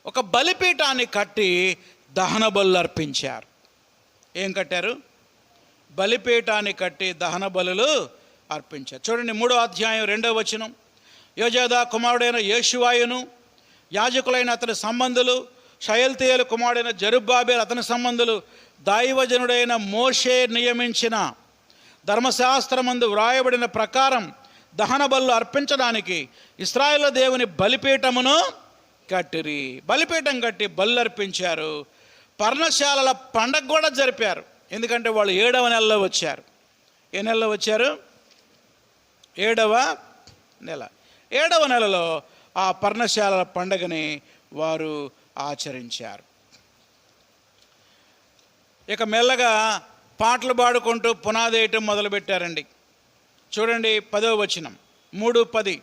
ఒక బలిపీఠాన్ని కట్టి దహన బలులు అర్పించారు. ఏం కట్టారు? బలిపీఠాన్ని కట్టి దహన బలులు అర్పించారు. చూడండి 3వ అధ్యాయం 2వ వచనం. యోజాదా కుమారుడైన యేషువాయును, యాజకులైన అతని సంబంధులు, షయల్తీయేలు కుమారుడైన జెరుబ్బాబెలు అతని సంబంధులు, దైవజనుడైన మోషే నియమించిన ధర్మశాస్త్రమందు వ్రాయబడిన ప్రకారం దహన బలులు అర్పించడానికి ఇశ్రాయేలు దేవుని బలిపీఠమును కట్టిరి. బలిపీఠం కట్టి బలులు అర్పించారు. పర్ణశాలల పండగ కూడా జరిపారు. ఎందుకంటే వాళ్ళు 7వ నెలలో వచ్చారు. ఏ నెలలో వచ్చారు? 7వ నెల. 7వ నెలలో ఆ పర్ణశాలల పండగని వారు ఆచరించారు. ఇక మెల్లగా పాటలు పాడుకుంటూ పునాది వేయటం మొదలుపెట్టారండి. చూడండి 10వ వచనం, 3:10.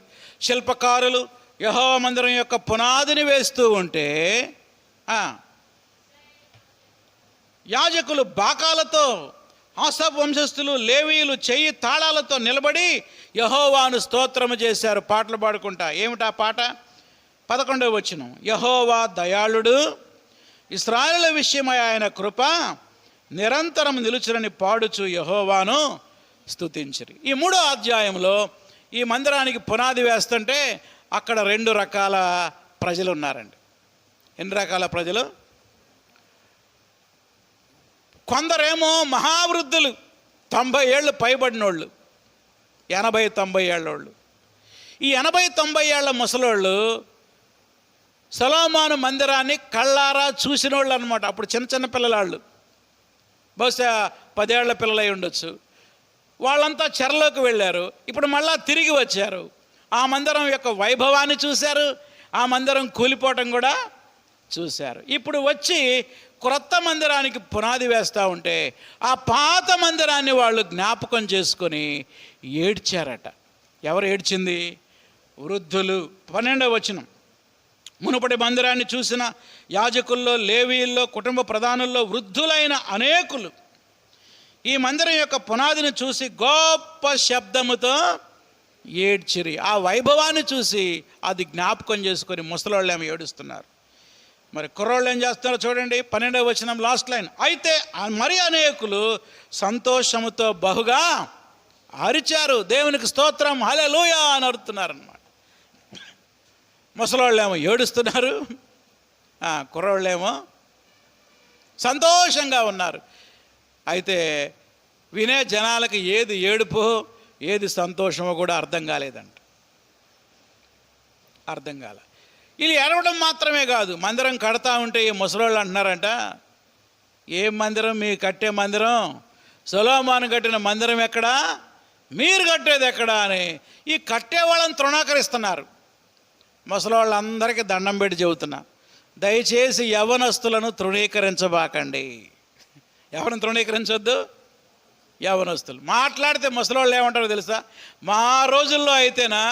శిల్పకారులు యెహోవా మందిరం యొక్క పునాదిని వేస్తూ ఉంటే యాజకులు బాకాలతో, ఆసాపు వంశస్థులు లేవీయులు చెయ్యి తాళాలతో నిలబడి యెహోవాను స్తోత్రము చేశారు పాటలు పాడుకుంటా. ఏమిటా పాట? 11వ వచనం. యెహోవా దయాళుడు, ఇశ్రాయేలు విషయమై ఆయన కృప నిరంతరం నిలుచునని పాడుచు యెహోవాను స్తుతించిరి. ఈ 3వ అధ్యాయంలో ఈ మందిరానికి పునాది వేస్తుంటే అక్కడ 2 రకాల ప్రజలు ఉన్నారండి. ఎన్ని రకాల ప్రజలు? కొందరేమో మహావృద్ధులు, 90 ఏళ్ళు పైబడినోళ్ళు, 80-90 ఏళ్ళోళ్ళు. ఈ 80-90 ఏళ్ళ ముసలోళ్ళు సొలొమోను మందిరాన్ని కళ్ళారా చూసినోళ్ళు అనమాట. అప్పుడు చిన్న చిన్న పిల్లలాళ్ళు, బహుశా 10 ఏళ్ల పిల్లలై ఉండొచ్చు. వాళ్ళంతా చెరలోకి వెళ్ళారు. ఇప్పుడు మళ్ళా తిరిగి వచ్చారు. ఆ మందిరం యొక్క వైభవాన్ని చూశారు, ఆ మందిరం కూలిపోవటం కూడా చూశారు. ఇప్పుడు వచ్చి క్రొత్త మందిరానికి పునాది వేస్తూ ఉంటే ఆ పాత మందిరాన్ని వాళ్ళు జ్ఞాపకం చేసుకొని ఏడ్చారట. ఎవరు ఏడ్చింది? వృద్ధులు. 12వ వచనం. మునుపటి మందిరాన్ని చూసిన యాజకుల్లో, లేవీయుల్లో, కుటుంబ ప్రధానుల్లో వృద్ధులైన అనేకులు ఈ మందిరం యొక్క పునాదిని చూసి గొప్ప శబ్దముతో ఏడ్చిరి. ఆ వైభవాన్ని చూసి అది జ్ఞాపకం చేసుకొని ముసలోళ్ళు ఏమో ఏడుస్తున్నారు. మరి కుర్రోళ్ళు ఏం చేస్తున్నారో చూడండి. 12వ వచనం లాస్ట్ లైన్. అయితే మరి అనేకులు సంతోషముతో బహుగా అరిచారు, దేవునికి స్తోత్రం, హల్లెలూయా అని అరుతున్నారు అన్నమాట. ముసలోళ్ళేమో ఏడుస్తున్నారు, కుర్రోళ్ళేమో సంతోషంగా ఉన్నారు. అయితే వినే జనాలకి ఏది ఏడుపో ఏది సంతోషమో కూడా అర్థం కాలేదంట. అర్థం కాలే. వీళ్ళు ఏడవడం మాత్రమే కాదు, మందిరం కడతా ఉంటే ఈ ముసలోళ్ళు అంటున్నారంట, ఏం మందిరం మీ కట్టే మందిరం? సొలొమోను కట్టిన మందిరం ఎక్కడా, మీరు కట్టేది ఎక్కడా అని ఈ కట్టేవాళ్ళని తృణీకరిస్తున్నారు. ముసలోళ్ళందరికీ దండం పెట్టి చెబుతున్నా, దయచేసి యవనస్తులను తృణీకరించబాకండి. ఎవరిని తృణీకరించొద్దు? యవనస్తులు. మాట్లాడితే ముసలోళ్ళు ఏమంటారో తెలుసా? మా రోజుల్లో అయితేనా,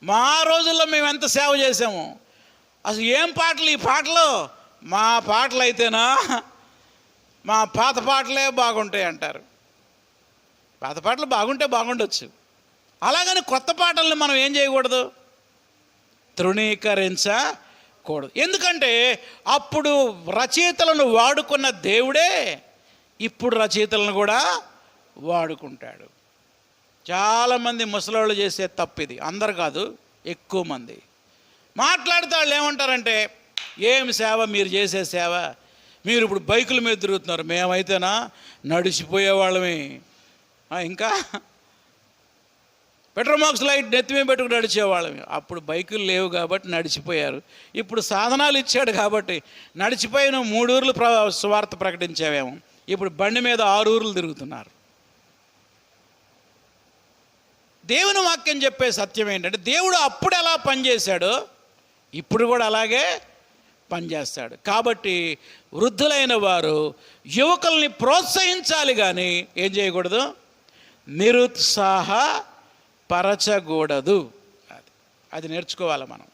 మా రోజుల్లో మేము ఎంత సేవ చేసాము, అసలు ఏం పాటలు ఈ పాటలు, మా పాటలు అయితేనా మా పాత పాటలే బాగుంటాయి అంటారు. పాత పాటలు బాగుంటే బాగుండొచ్చు, అలాగని కొత్త పాటల్ని మనం ఏం చేయకూడదు, తృణీకరించకూడదు. ఎందుకంటే అప్పుడు రచయితలను వాడుకున్న దేవుడే ఇప్పుడు రచయితలను కూడా వాడుకుంటాడు. చాలామంది ముసలోళ్ళు చేసే తప్పిది, అందరు కాదు ఎక్కువ మంది. మాట్లాడితే వాళ్ళు ఏమంటారంటే, ఏం సేవ మీరు చేసే సేవ, మీరు ఇప్పుడు బైకుల మీద తిరుగుతున్నారు, మేమైతేనా నడిచిపోయేవాళ్ళమే. ఇంకా పెట్రోల్ బాక్స్ లైట్ నెత్తి మీద పెట్టుకుని నడిచేవాళ్ళమే. అప్పుడు బైకులు లేవు కాబట్టి నడిచిపోయారు. ఇప్పుడు సాధనాలు ఇచ్చాడు కాబట్టి నడిచిపోయిన 3 ఊర్లు స్వార్థ ప్రకటించావేమో, ఇప్పుడు బండి మీద 6 ఊర్లు తిరుగుతున్నారు. దేవుని వాక్యం చెప్పే సత్యం ఏంటంటే, దేవుడు అప్పుడు ఎలా పనిచేశాడో ఇప్పుడు కూడా అలాగే పనిచేస్తాడు. కాబట్టి వృద్ధులైన వారు యువకుల్ని ప్రోత్సహించాలి, కానీ ఏం చేయకూడదు, నిరుత్సాహపరచకూడదు. అది నేర్చుకోవాలి మనం.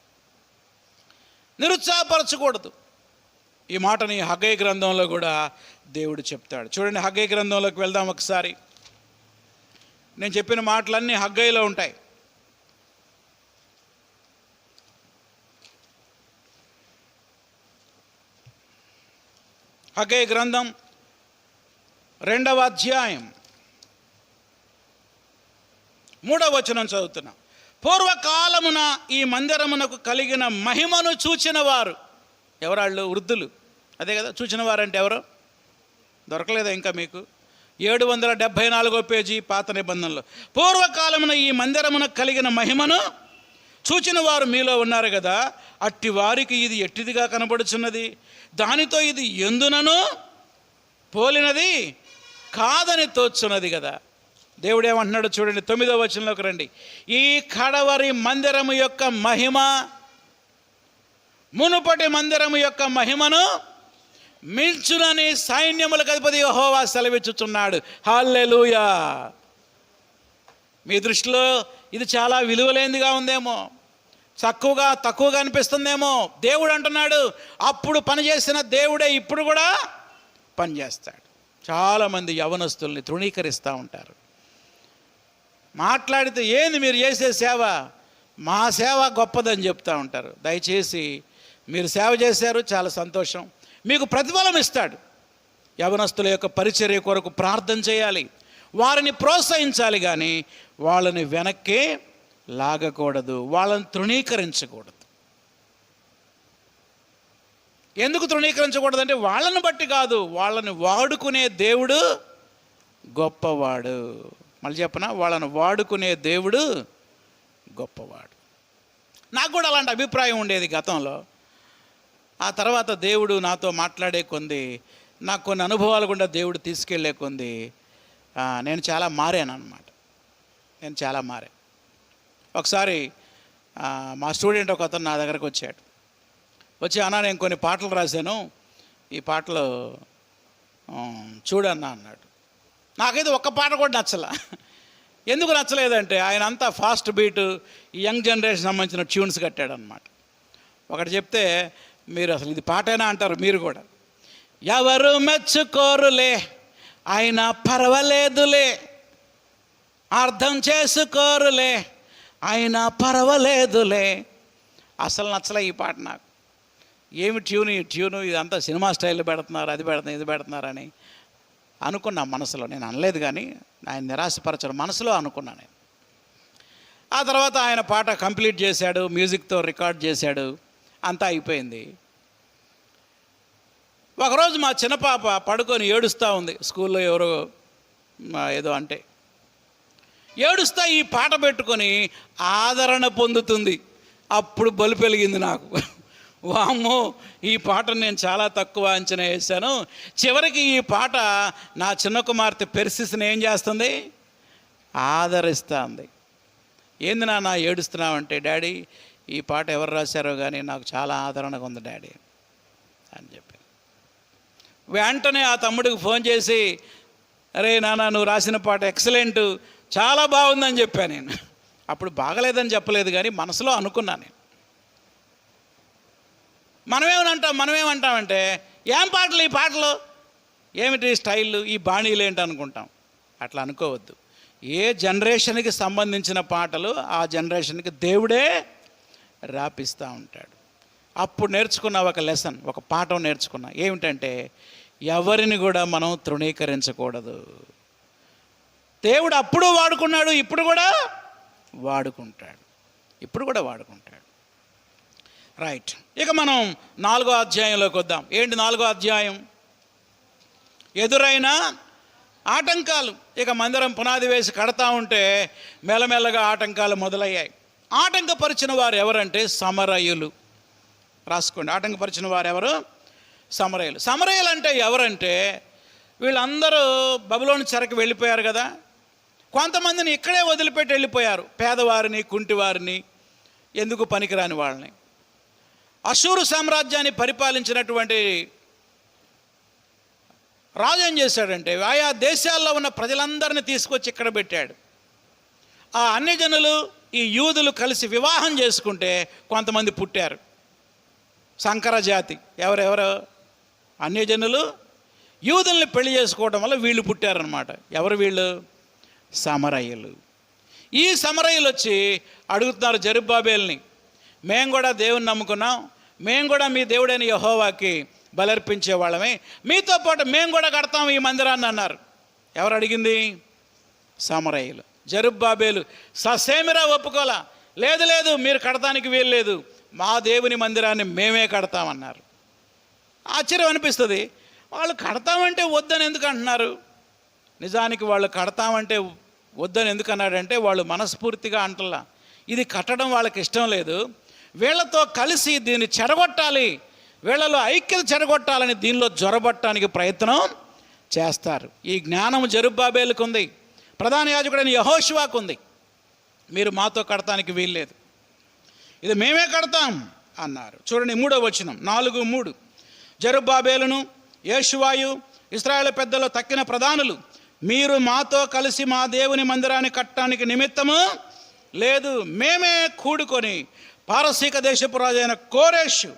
నిరుత్సాహపరచకూడదు. ఈ మాటని హగ్గయి గ్రంథంలో కూడా దేవుడు చెప్తాడు. చూడండి, హగ్గయి గ్రంథంలోకి వెళ్దాం ఒకసారి. నేను చెప్పిన మాటలన్నీ హగ్గయిలో ఉంటాయి. హగ్గయి గ్రంథం 2వ అధ్యాయం 3వ వచనం చదువుతున్నా. పూర్వకాలమున ఈ మందిరమునకు కలిగిన మహిమను చూచిన వారు ఎవరాళ్ళు? వృద్ధులు. అదే కదా, చూచిన వారంటే ఎవరు? దొరకలేదా ఇంకా మీకు? 774వ పేజీ పాత నిబంధనలో. పూర్వకాలమున ఈ మందిరమునకు కలిగిన మహిమను చూచిన వారు మీలో ఉన్నారు కదా, అట్టి వారికి ఇది ఎట్టిదిగా కనబడుచున్నది, దానితో ఇది ఎందునను పోలినది కాదని తోచున్నది కదా. దేవుడు ఏమంటున్నాడు చూడండి, 9వ వచనంలోకి రండి. ఈ కడవరి మందిరము యొక్క మహిమ మునుపటి మందిరము యొక్క మహిమను మించునని సైన్యములకు అధిపతి యెహోవా సెలవిచ్చుచున్నాడు. హల్లెలూయా. మీ దృష్టిలో ఇది చాలా విలువలేనిదిగా ఉందేమో, తక్కువగా అనిపిస్తుందేమో. దేవుడు అంటున్నాడు, అప్పుడు పనిచేసిన దేవుడే ఇప్పుడు కూడా పనిచేస్తాడు. చాలామంది యవనస్తుల్ని తృణీకరిస్తూ ఉంటారు. మాట్లాడితే ఏంది మీరు చేసే సేవ, మా సేవ గొప్పదని చెప్తూ ఉంటారు. దయచేసి మీరు సేవ చేశారు, చాలా సంతోషం, మీకు ప్రతిఫలం ఇస్తాడు. యవనస్తుల యొక్క పరిచర్య కొరకు ప్రార్థన చేయాలి, వారిని ప్రోత్సహించాలి, కానీ వాళ్ళని వెనక్కి లాగకూడదు, వాళ్ళని తృణీకరించకూడదు. ఎందుకు తృణీకరించకూడదు అంటే, వాళ్ళని బట్టి కాదు, వాళ్ళని వాడుకునే దేవుడు గొప్పవాడు. మళ్ళీ చెప్పనా, వాళ్ళని వాడుకునే దేవుడు గొప్పవాడు. నాకు కూడా అలాంటి అభిప్రాయం ఉండేది గతంలో. ఆ తర్వాత దేవుడు నాతో మాట్లాడే కొంది, నాకు కొన్ని అనుభవాలు కూడా దేవుడు తీసుకెళ్లే కొంది నేను చాలా మారాను అన్నమాట. నేను చాలా మారాను. ఒకసారి మా స్టూడెంట్ ఒక అతను నా దగ్గరకు వచ్చాడు. వచ్చి, అన్నా నేను కొన్ని పాటలు రాశాను, ఈ పాటలు చూడన్నా అన్నాడు. నాకైతే ఒక్క పాట కూడా నచ్చలా. ఎందుకు నచ్చలేదంటే, ఆయన అంతా ఫాస్ట్ బీటు, ఈ యంగ్ జనరేషన్ సంబంధించిన ట్యూన్స్ కట్టాడు అనమాట. ఒకటి చెప్తే మీరు అసలు ఇది పాటైనా అంటారు మీరు కూడా. ఎవరు మెచ్చుకోరులే, ఆయన పర్వాలేదులే, అర్థం చేసుకోరులే, ఆయన పర్వాలేదులే. అసలు నచ్చలే ఈ పాట నాకు. ఏమి ట్యూను ఇదంతా సినిమా స్టైల్లో పెడుతున్నారు, అది పెడుతున్నారు, ఇది పెడుతున్నారని అనుకున్నా మనసులో. నేను అనలేదు, కానీ ఆయన నిరాశపరచడం మనసులో అనుకున్నాను నేను. ఆ తర్వాత ఆయన పాట కంప్లీట్ చేశాడు, మ్యూజిక్తో రికార్డ్ చేశాడు, అంతా అయిపోయింది. ఒకరోజు మా చిన్న పాప పడుకొని ఏడుస్తూ ఉంది. స్కూల్లో ఎవరో ఏదో అంటే ఏడుస్తా ఈ పాట పెట్టుకొని ఆదరణ పొందుతుంది. అప్పుడు బలుపు వెలిగింది నాకు. వామ్మో, ఈ పాటను నేను చాలా తక్కువ అంచనా వేశాను. చివరికి ఈ పాట నా చిన్న కుమార్తె పెర్సిస్ని ఏం చేస్తుంది, ఆదరిస్తుంది. ఏంది నాన్న ఏడుస్తున్నావంటే, డాడీ ఈ పాట ఎవరు రాశారో కానీ నాకు చాలా ఆదరణగా ఉంది డాడీ అని చెప్పి. వెంటనే ఆ తమ్ముడికి ఫోన్ చేసి, అరే నాన్న నువ్వు రాసిన పాట ఎక్సలెంట్, చాలా బాగుందని చెప్పాను నేను. అప్పుడు బాగలేదని చెప్పలేదు, కానీ మనసులో అనుకున్నాను నేను. మనమేమంటామంటే, ఏం పాటలు ఈ పాటలు, ఏమిటి స్టైళ్ళు, ఈ బాణీలు ఏంటి అనుకుంటాం. అట్లా అనుకోవద్దు. ఏ జనరేషన్కి సంబంధించిన పాటలు ఆ జనరేషన్కి దేవుడే రాపిస్తూ ఉంటాడు. అప్పుడు నేర్చుకున్న ఒక లెసన్, ఒక పాఠం నేర్చుకున్నా. ఏమిటంటే, ఎవరిని కూడా మనం తృణీకరించకూడదు. దేవుడు అప్పుడు వాడుకున్నాడు, ఇప్పుడు కూడా వాడుకుంటాడు. రైట్. ఇక మనం 4వ అధ్యాయంలోకి వద్దాం. ఏంటి 4వ అధ్యాయం? ఎదురైన ఆటంకాలు. ఇక మందిరం పునాది వేసి కడతా ఉంటే మెల్లమెల్లగా ఆటంకాలు మొదలయ్యాయి. ఆటంకపరిచిన వారు ఎవరంటే సమరయులు. రాసుకోండి, ఆటంకపరిచిన వారు ఎవరు? సమరయులు. సమరయులు అంటే ఎవరంటే వీళ్ళందరూ బబులోను చెరకు వెళ్ళిపోయారు కదా, కొంతమందిని ఇక్కడే వదిలిపెట్టి వెళ్ళిపోయారు. పేదవారిని, కుంటివారిని, ఎందుకు పనికిరాని వాళ్ళని. అషూరు సామ్రాజ్యాన్ని పరిపాలించినటువంటి రాజు ఏం చేశాడంటే ఆయా దేశాల్లో ఉన్న ప్రజలందరినీ తీసుకొచ్చి ఇక్కడ పెట్టాడు. ఆ అన్యజనులు ఈ యూదులు కలిసి వివాహం చేసుకుంటే కొంతమంది పుట్టారు. సంకర జాతి. ఎవరెవరు? అన్యజనులు యూదుల్ని పెళ్లి చేసుకోవడం వల్ల వీళ్ళు పుట్టారనమాట. ఎవరు వీళ్ళు? సమరయులు. ఈ సమరయులు వచ్చి అడుగుతున్నారు జెరుబ్బాబేల్ని, మేము కూడా దేవుని నమ్ముకున్నాం, మేము కూడా మీ దేవుడైన యెహోవాకి బలర్పించే వాళ్ళమే, మీతో పాటు మేము కూడా కడతాం ఈ మందిరాన్ని అన్నారు. ఎవరు అడిగింది? సమరయులు. జెరుబ్బాబేలు ససేమిరా ఒప్పుకోలా. లేదు లేదు, మీరు కడతానికి వీలు లేదు, మా దేవుని మందిరాన్ని మేమే కడతామన్నారు. ఆశ్చర్యం అనిపిస్తుంది. వాళ్ళు కడతామంటే వద్దని ఎందుకు అంటున్నారు? నిజానికి వాళ్ళు కడతామంటే వద్దని ఎందుకు అన్నాడంటే వాళ్ళు మనస్ఫూర్తిగా అంటలా. ఇది కట్టడం వాళ్ళకి ఇష్టం లేదు. వీళ్ళతో కలిసి దీన్ని చెడగొట్టాలి, వీళ్ళలో ఐక్యత చెడగొట్టాలని దీనిలో జొరబట్టడానికి ప్రయత్నం చేస్తారు. ఈ జ్ఞానం జెరుబ్బాబేలుకు ఉంది, ప్రధాన యాజకుడైన యెహోషువాకు ఉంది. మీరు మాతో కడతానికి వీల్లేదు, ఇది మేమే కడతాం అన్నారు. చూడండి 3వ వచనం, 4:3. జెరుబ్బాబేలును యేషువాయు ఇశ్రాయేలు పెద్దలు తక్కిన ప్రధానులు, మీరు మాతో కలిసి మా దేవుని మందిరాన్ని కట్టడానికి నిమిత్తము లేదు, మేమే కూడుకొని పారసీక దేశపు రాజు అయిన కోరెషు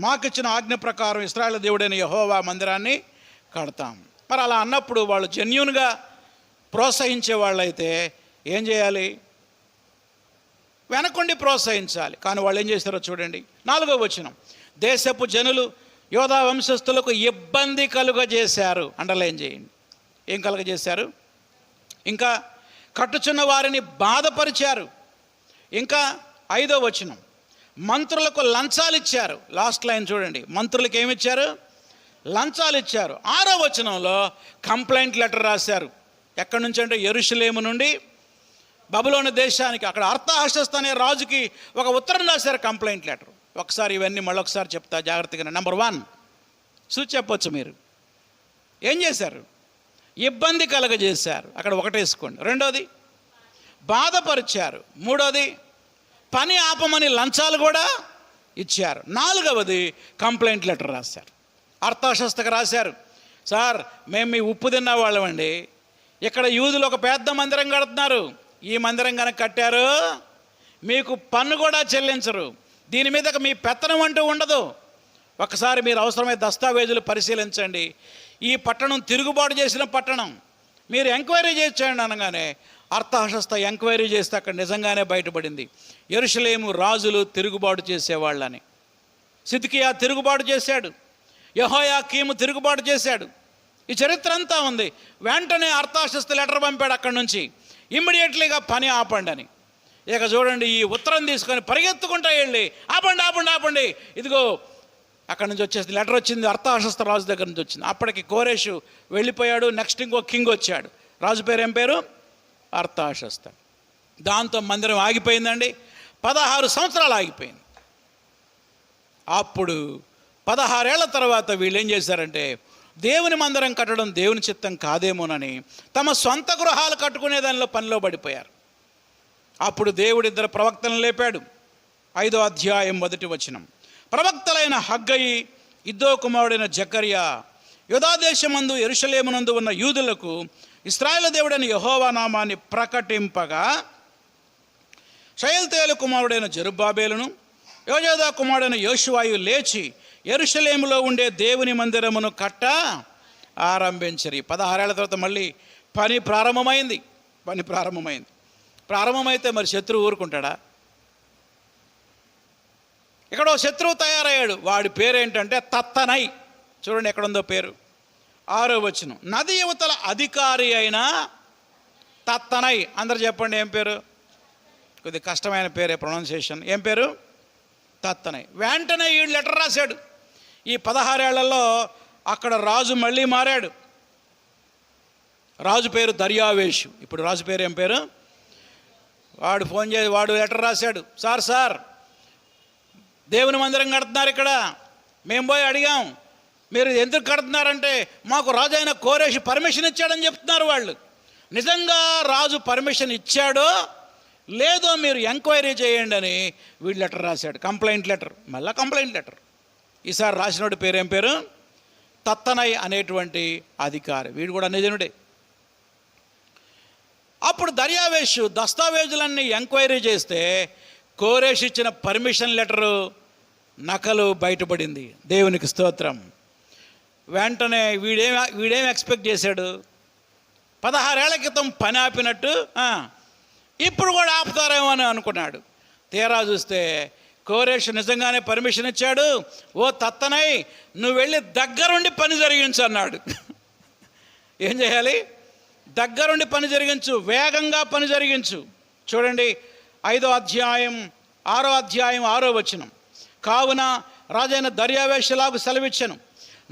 మాకిచ్చిన ఆజ్ఞ ప్రకారం ఇశ్రాయేలు దేవుడైన యెహోవా మందిరాన్ని కడతాం. మరి అలా అన్నప్పుడు వాళ్ళు జెన్యూన్గా ప్రోత్సహించే వాళ్ళైతే ఏం చేయాలి? వెనకుండి ప్రోత్సహించాలి. కానీ వాళ్ళు ఏం చేస్తారో చూడండి. 4వ వచనం, దేశపు జనులు యోధా వంశస్థులకు ఇబ్బంది కలుగజేశారు. అండర్లైన్ చేయండి. ఏం కలుగజేశారు? ఇంకా కట్టుచున్న వారిని బాధపరిచారు. ఇంకా 5వ వచనం, మంత్రులకు లంచాలు ఇచ్చారు. లాస్ట్ లైన్ చూడండి, మంత్రులకు ఏమిచ్చారు? లంచాలు ఇచ్చారు. 6వ వచనంలో కంప్లైంట్ లెటర్ రాశారు. ఎక్కడి నుంచి అంటే యెరూషలేము నుండి బబులోను దేశానికి, అక్కడ అర్తహషస్త అనే రాజుకి ఒక ఉత్తరం రాశారు, కంప్లైంట్ లెటర్. ఒకసారి ఇవన్నీ మళ్ళొకసారి చెప్తా జాగ్రత్తగా. నెంబర్ 1 చూసి చెప్పొచ్చు మీరు. ఏం చేశారు? ఇబ్బంది కలగజేశారు. అక్కడ ఒకటేసుకోండి. 2వది బాధపరిచారు. 3వది పని ఆపమని లంచాలు కూడా ఇచ్చారు. 4వది కంప్లైంట్ లెటర్ రాశారు. అర్తహషస్తకు రాశారు, సార్ మేము మీ ఉప్పు తిన్న వాళ్ళమండి, ఇక్కడ యూదులు ఒక పెద్ద మందిరం కడుతున్నారు, ఈ మందిరం కనుక కట్టారు మీకు పన్ను కూడా చెల్లించరు, దీని మీద మీ పెత్తనం అంటూ ఉండదు, ఒకసారి మీరు అవసరమైన దస్తావేజులు పరిశీలించండి, ఈ పట్టణం తిరుగుబాటు చేసిన పట్టణం, మీరు ఎంక్వైరీ చేయండి అనగానే అర్తహషస్త ఎంక్వైరీ చేస్తే అక్కడ నిజంగానే బయటపడింది యెరూషలేము రాజులు తిరుగుబాటు చేసేవాళ్ళని. సిద్కియా తిరుగుబాటు చేశాడు, యెహోయాకీము తిరుగుబాటు చేశాడు. ఈ చరిత్ర అంతా ఉంది. వెంటనే అర్తహషస్త లెటర్ పంపాడు అక్కడి నుంచి, ఇమ్మీడియట్లీగా పని ఆపండి అని. ఇక చూడండి, ఈ ఉత్తరం తీసుకొని పరిగెత్తుకుంటా వెళ్ళి ఆపండి ఆపండి ఆపండి, ఇదిగో అక్కడి నుంచి వచ్చేసి లెటర్ వచ్చింది, అర్తహషస్త రాజు దగ్గర నుంచి వచ్చింది. అప్పటికి కోరెషు వెళ్ళిపోయాడు. నెక్స్ట్ ఇంకో కింగ్ వచ్చాడు. రాజు పేరు ఏం పేరు? అర్తహషస్త. దాంతో మందిరం ఆగిపోయిందండి. 16 సంవత్సరాలు ఆగిపోయింది. అప్పుడు 16 ఏళ్ల తర్వాత వీళ్ళు ఏం చేశారంటే దేవుని మందిరం కట్టడం దేవుని చిత్తం కాదేమోనని తమ సొంత గృహాలు కట్టుకునే దానిలో పనిలో పడిపోయారు. అప్పుడు దేవుడు 2 ప్రవక్తలను లేపాడు. 5వ అధ్యాయం 1వ వచనం, ప్రవక్తలైన హగ్గయి, ఇద్దో కుమారుడైన జకర్యా యూదాదేశమందు యెరూషలేమునందు ఉన్న యూదులకు ఇశ్రాయేలు దేవుడైన యెహోవా నామాన్ని ప్రకటింపగా, షయల్తీయేలు కుమారుడైన జెరుబ్బాబేలును యోజాదా కుమారుడైన యోషువాయు లేచి యెరూషలేములో ఉండే దేవుని మందిరమును కట్ట ఆరంభించరి. 16 ఏళ్ల తర్వాత మళ్ళీ పని ప్రారంభమైంది. ప్రారంభమైతే మరి శత్రువు ఊరుకుంటాడా? ఇక్కడ శత్రువు తయారయ్యాడు. వాడి పేరేంటంటే తత్తనై. చూడండి ఎక్కడుందో పేరు. 6వ వచనం, నది యువతల అధికారి అయిన తత్తనై. అందరు చెప్పండి ఏం పేరు? కొద్ది కష్టమైన పేరే ప్రొనౌన్సియేషన్. ఏం పేరు? తత్తనై. వెంటనే ఈ లెటర్ రాశాడు. ఈ 16 ఏళ్లలో అక్కడ రాజు మళ్ళీ మారాడు. రాజు పేరు దర్యావేషు. ఇప్పుడు రాజు పేరు ఏం పేరు? వాడు ఫోన్ చేసి వాడు లెటర్ రాశాడు, సార్ దేవుని మందిరం కడుతున్నారు ఇక్కడ, మేము పోయి అడిగాం, మీరు ఎందుకు కడుతున్నారంటే మాకు రాజు అయిన కోరేషు పర్మిషన్ ఇచ్చాడని చెప్తున్నారు వాళ్ళు. నిజంగా రాజు పర్మిషన్ ఇచ్చాడో లేదో మీరు ఎంక్వైరీ చేయండి అని వీడు లెటర్ రాశాడు, కంప్లైంట్ లెటర్. మళ్ళీ కంప్లైంట్ లెటర్. ఈసారి రాసినోడి పేరు ఏం పేరు? తత్తనై అనేటువంటి అధికారి. వీడు కూడా నిజనుడే. అప్పుడు దర్యావేషు దస్తావేజులన్నీ ఎంక్వైరీ చేస్తే కోరేష్ ఇచ్చిన పర్మిషన్ లెటరు నకలు బయటపడింది. దేవునికి స్తోత్రం. వెంటనే వీడేం ఎక్స్పెక్ట్ చేశాడు? 16 ఏళ్ల క్రితం పని ఆపినట్టు ఇప్పుడు కూడా ఆపుతారేమో అని అనుకున్నాడు. తీరా చూస్తే కోరేష్ నిజంగానే పర్మిషన్ ఇచ్చాడు. ఓ తత్తనై, నువ్వు వెళ్ళి దగ్గరుండి పని జరిగించు అన్నాడు. ఏం చేయాలి? దగ్గరుండి పని జరిగించు, వేగంగా పని జరిగించు. చూడండి 5వ అధ్యాయం 6వ అధ్యాయం 6వ వచనం. కావున రాజైన దర్యావేషులాగు సెలవిచ్చెను,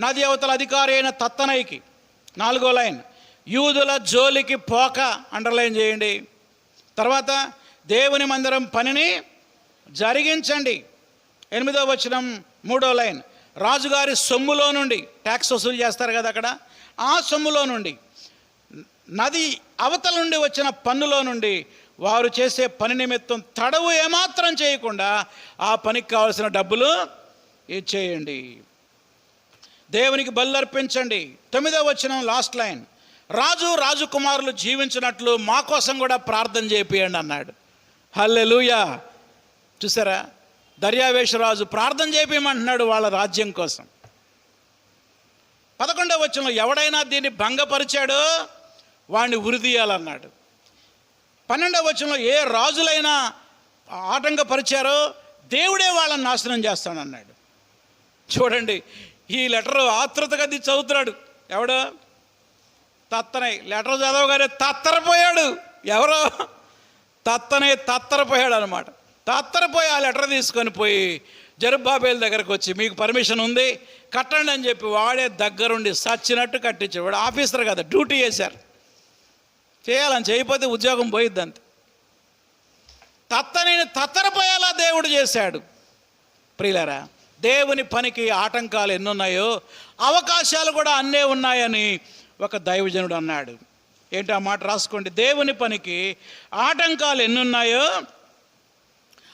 నది అవతల అధికారి అయిన తత్తనైకి. 4వ లైన్, యూదుల జోలికి పోక, అండర్లైన్ చేయండి. తర్వాత దేవుని మందిరం పనిని జరిగించండి. 8వ వచనం 3వ లైన్, రాజుగారి సొమ్ములో నుండి, ట్యాక్స్ వసూలు చేస్తారు కదా అక్కడ, ఆ సొమ్ములో నుండి, నది అవతల నుండి వచ్చిన పన్నులో నుండి వారు చేసే పని నిమిత్తం తడవు ఏమాత్రం చేయకుండా ఆ పనికి కావాల్సిన డబ్బులు ఇచ్చేయండి. దేవునికి బలులు అర్పించండి. 9వ వచనం లాస్ట్ లైన్, రాజకుమారులు జీవించినట్లు మా కోసం కూడా ప్రార్థన చేపియండి అన్నాడు. హల్లెలూయా. చూసారా, దర్యావేషు రాజు ప్రార్థన చేపియమంటున్నాడు వాళ్ళ రాజ్యం కోసం. 11వ వచనంలో, ఎవడైనా దీన్ని భంగపరిచాడో వాడిని ఉరిదీయాలన్నాడు. 12వ వచనంలో, ఏ రాజులైనా ఆటంకపరిచారో దేవుడే వాళ్ళని నాశనం చేస్తానన్నాడు. చూడండి, ఈ లెటరు ఆతృతగా చదువుతున్నాడు. ఎవడో? తత్తనై. లెటర్ చదవగానే తత్తరపోయాడు. ఎవరో? తత్తనై తత్తరపోయాడు అనమాట. తత్తరపోయి ఆ లెటర్ తీసుకొని పోయి జెరుబ్బాబేలు దగ్గరకు వచ్చి, మీకు పర్మిషన్ ఉంది కట్టండి అని చెప్పి వాడే దగ్గరుండి సచ్చినట్టు కట్టించాడు. వాడు ఆఫీసర్ కదా, డ్యూటీ చేశారు. చేయాలని, చేయకపోతే ఉద్యోగం పోయిద్ది అంతే. తత్తనైని తత్తరపోయేలా దేవుడు చేశాడు. ప్రియులారా, దేవుని పనికి ఆటంకాలు ఎన్నున్నాయో అవకాశాలు కూడా అన్నే ఉన్నాయని ఒక దైవజనుడు అన్నాడు. ఏంటి ఆ మాట? రాసుకోండి. దేవుని పనికి ఆటంకాలు ఎన్నున్నాయో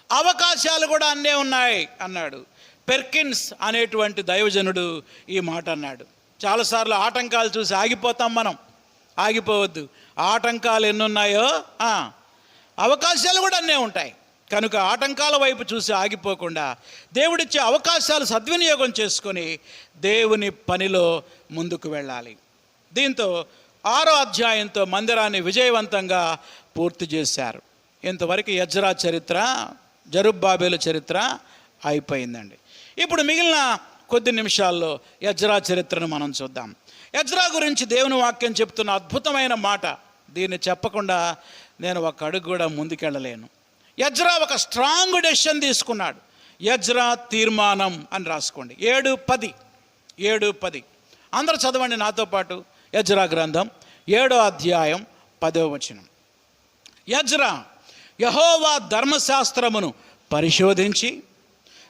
అవకాశాలు కూడా అన్నే ఉన్నాయి అన్నాడు. పెర్కిన్స్ అనేటువంటి దైవజనుడు ఈ మాట అన్నాడు. చాలాసార్లు ఆటంకాలు చూసి ఆగిపోతాం మనం. ఆగిపోవద్దు. ఆటంకాలు ఎన్నున్నాయో అవకాశాలు కూడా అన్నే ఉంటాయి. కనుక ఆటంకాల వైపు చూసి ఆగిపోకుండా దేవుడిచ్చే అవకాశాలు సద్వినియోగం చేసుకొని దేవుని పనిలో ముందుకు వెళ్ళాలి. దీంతో 6వ అధ్యాయంతో మందిరాన్ని విజయవంతంగా పూర్తి చేశారు. ఇంతవరకు ఎజ్రా చరిత్ర, జెరుబ్బాబేలు చరిత్ర అయిపోయిందండి. ఇప్పుడు మిగిలిన కొద్ది నిమిషాల్లో ఎజ్రా చరిత్రను మనం చూద్దాం. ఎజ్రా గురించి దేవుని వాక్యం చెప్తున్న అద్భుతమైన మాట, దీన్ని చెప్పకుండా నేను ఒక అడుగు కూడా ముందుకెళ్ళలేను. ఎజ్రా ఒక స్ట్రాంగ్ డెసిషన్ తీసుకున్నాడు. ఎజ్రా తీర్మానం అని రాసుకోండి. 7:10 అందరూ చదవండి నాతో పాటు. ఎజ్రా గ్రంథం 7వ అధ్యాయం 10వ వచనం. ఎజ్రా యెహోవా ధర్మశాస్త్రమును పరిశోధించి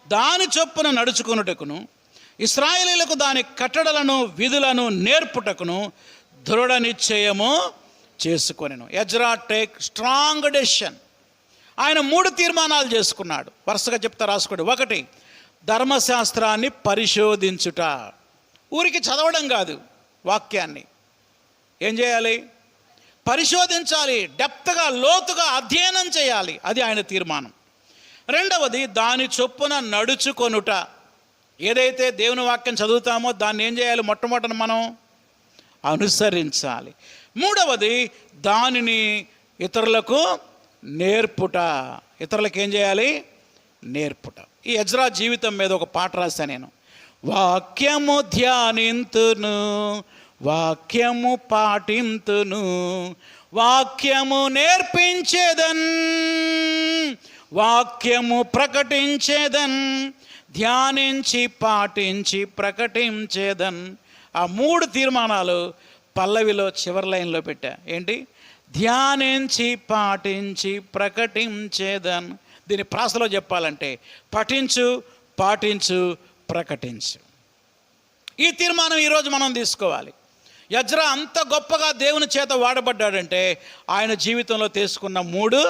దాని చొప్పున నడుచుకొనుటకును ఇశ్రాయేలీయులకు దాని కట్టడలను విధులను నేర్పుటకును దృఢ నిశ్చయము చేసుకొనెను. Ezra take strong decision. ఆయన 3 తీర్మానాలు చేసుకున్నాడు. వరుసగా చెప్తా, రాసుకోండి. 1, ధర్మశాస్త్రాన్ని పరిశోధించుట. ఊరికి చదవడం కాదు, వాక్యాన్ని ఏం చేయాలి? పరిశోధించాలి. డెప్త్గా, లోతుగా అధ్యయనం చేయాలి. అది ఆయన తీర్మానం. 2వది, దాని చొప్పున నడుచుకొనుట. ఏదైతే దేవుని వాక్యం చదువుతామో దాన్ని ఏం చేయాలి? మొట్టమొదట మనం అనుసరించాలి. 3వది, దానిని ఇతరులకు నేర్పుట. ఇతరులకు ఏం చేయాలి? నేర్పుట. ఈ ఎజ్రా జీవితం మీద ఒక పాట రాశా నేను. వాక్యము ధ్యానింతును, వాక్యము పాటింతును, వాక్యము నేర్పించేదన్, వాక్యము ప్రకటించేదన్, ధ్యానించి పాటించి ప్రకటించేదన్. ఆ 3 తీర్మానాలు పల్లవిలో చివరి లైన్లో పెట్టా. ఏంటి? ధ్యానించి పాటించి ప్రకటించేదన్. దీని ప్రాసలో చెప్పాలంటే పఠించు, పాటించు, ప్రకటించు. ఈ తీర్మానం ఈరోజు మనం తీసుకోవాలి. ఎజ్రా అంత గొప్పగా దేవుని చేత వాడబడ్డాడంటే ఆయన జీవితంలో తీసుకున్న 3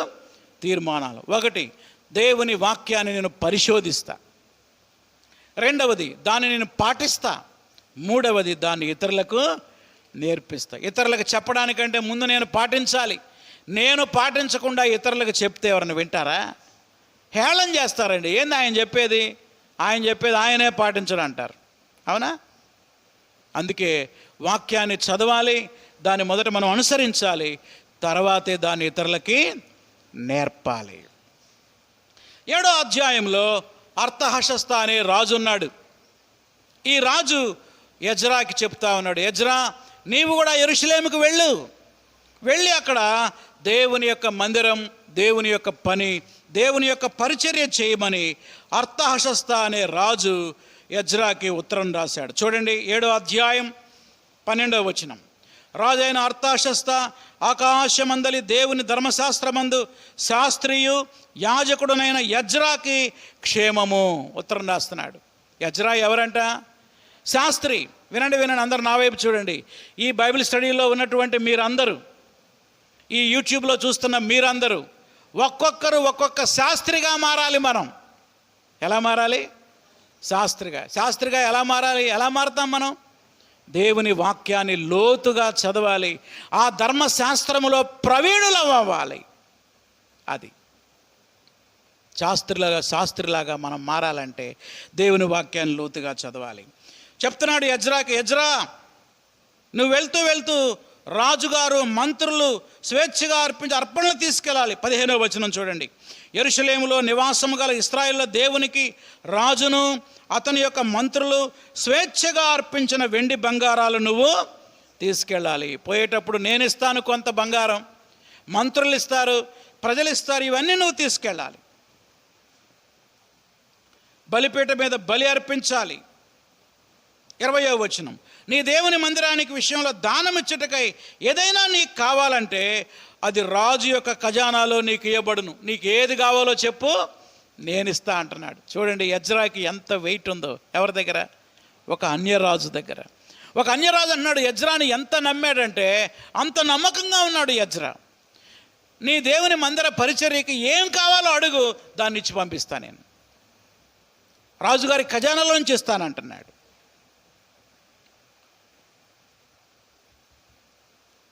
తీర్మానాలు. 1, దేవుని వాక్యాన్ని నేను పరిశోధిస్తా. 2, దాన్ని నేను పాటిస్తా. 3, దాన్ని ఇతరులకు నేర్పిస్తా. ఇతరులకు చెప్పడానికంటే ముందు నేను పాటించాలి. నేను పాటించకుండా ఇతరులకు చెప్తే ఎవరైనా వింటారా? హేళన చేస్తారండి. ఏంది ఆయన చెప్పేది ఆయనే పాటించడం అంటారు. అవునా? అందుకే వాక్యాన్ని చదవాలి, దాన్ని మొదట మనం అనుసరించాలి, తర్వాతే దాన్ని ఇతరులకి నేర్పాలి. 7వ అధ్యాయంలో అర్తహషస్త అనే రాజు ఉన్నాడు. ఈ రాజు ఎజ్రాకి చెప్తా ఉన్నాడు, ఎజ్రా నీవు కూడా యెరూషలేముకు వెళ్ళి అక్కడ దేవుని యొక్క మందిరం, దేవుని యొక్క పని, దేవుని యొక్క పరిచర్య చేయమని అర్తహషస్త అనే రాజు ఎజ్రాకి ఉత్తరం రాశాడు. చూడండి 7వ అధ్యాయం 12వ వచనం. రాజైన అర్తహషస్త ఆకాశమందలి దేవుని ధర్మశాస్త్రమందు శాస్త్రియు యాజకుడునైన ఎజ్రాకి క్షేమము ఉత్తరం రాస్తున్నాడు. ఎజ్రా ఎవరంట? శాస్త్రి. వినండి అందరు నా వైపు చూడండి. ఈ బైబిల్ స్టడీలో ఉన్నటువంటి మీరందరూ, ఈ యూట్యూబ్లో చూస్తున్న మీరందరూ ఒక్కొక్కరు ఒక్కొక్క శాస్త్రిగా మారాలి. మనం ఎలా మారాలి? శాస్త్రిగా ఎలా మారాలి? ఎలా మారుతాం మనం? దేవుని వాక్యాన్ని లోతుగా చదవాలి, ఆ ధర్మశాస్త్రములో ప్రవీణులం అవ్వాలి. అది శాస్త్రిలాగా మనం మారాలంటే దేవుని వాక్యాన్ని లోతుగా చదవాలి. చెప్తున్నాడు ఎజ్రాకి, ఎజ్రా నువ్వు వెళ్తూ రాజుగారు మంత్రులు స్వేచ్ఛగా అర్పించి అర్పణలు తీసుకెళ్ళాలి. 15వ వచనం చూడండి. యెరూషలేములో నివాసము గల ఇశ్రాయేలు దేవునికి రాజును అతని యొక్క మంత్రులు స్వేచ్ఛగా అర్పించిన వెండి బంగారాలు నువ్వు తీసుకెళ్ళాలి. పోయేటప్పుడు నేను ఇస్తాను కొంత బంగారం, మంత్రులు ఇస్తారు, ప్రజలు ఇస్తారు, ఇవన్నీ నువ్వు తీసుకెళ్ళాలి. బలిపీఠ మీద బలి అర్పించాలి. 20వ వచనం. నీ దేవుని మందిరానికి విషయంలో దానం ఇచ్చుటకై ఏదైనా నీకు కావాలంటే అది రాజు యొక్క ఖజానాలో నీకు ఇవ్వబడును. నీకు ఏది కావాలో చెప్పు, నేను ఇస్తా అంటున్నాడు. చూడండి ఎజ్రాకి ఎంత వెయిట్ ఉందో. ఎవరి దగ్గర? ఒక అన్యరాజు దగ్గర. ఒక అన్యరాజు అన్నాడు ఎజ్రాని ఎంత నమ్మాడంటే అంత నమ్మకంగా ఉన్నాడు ఎజ్రా. నీ దేవుని మందిర పరిచర్యకి ఏం కావాలో అడుగు, దాన్ని ఇచ్చి పంపిస్తా, నేను రాజుగారి ఖజానాలోంచి ఇస్తానంటున్నాడు.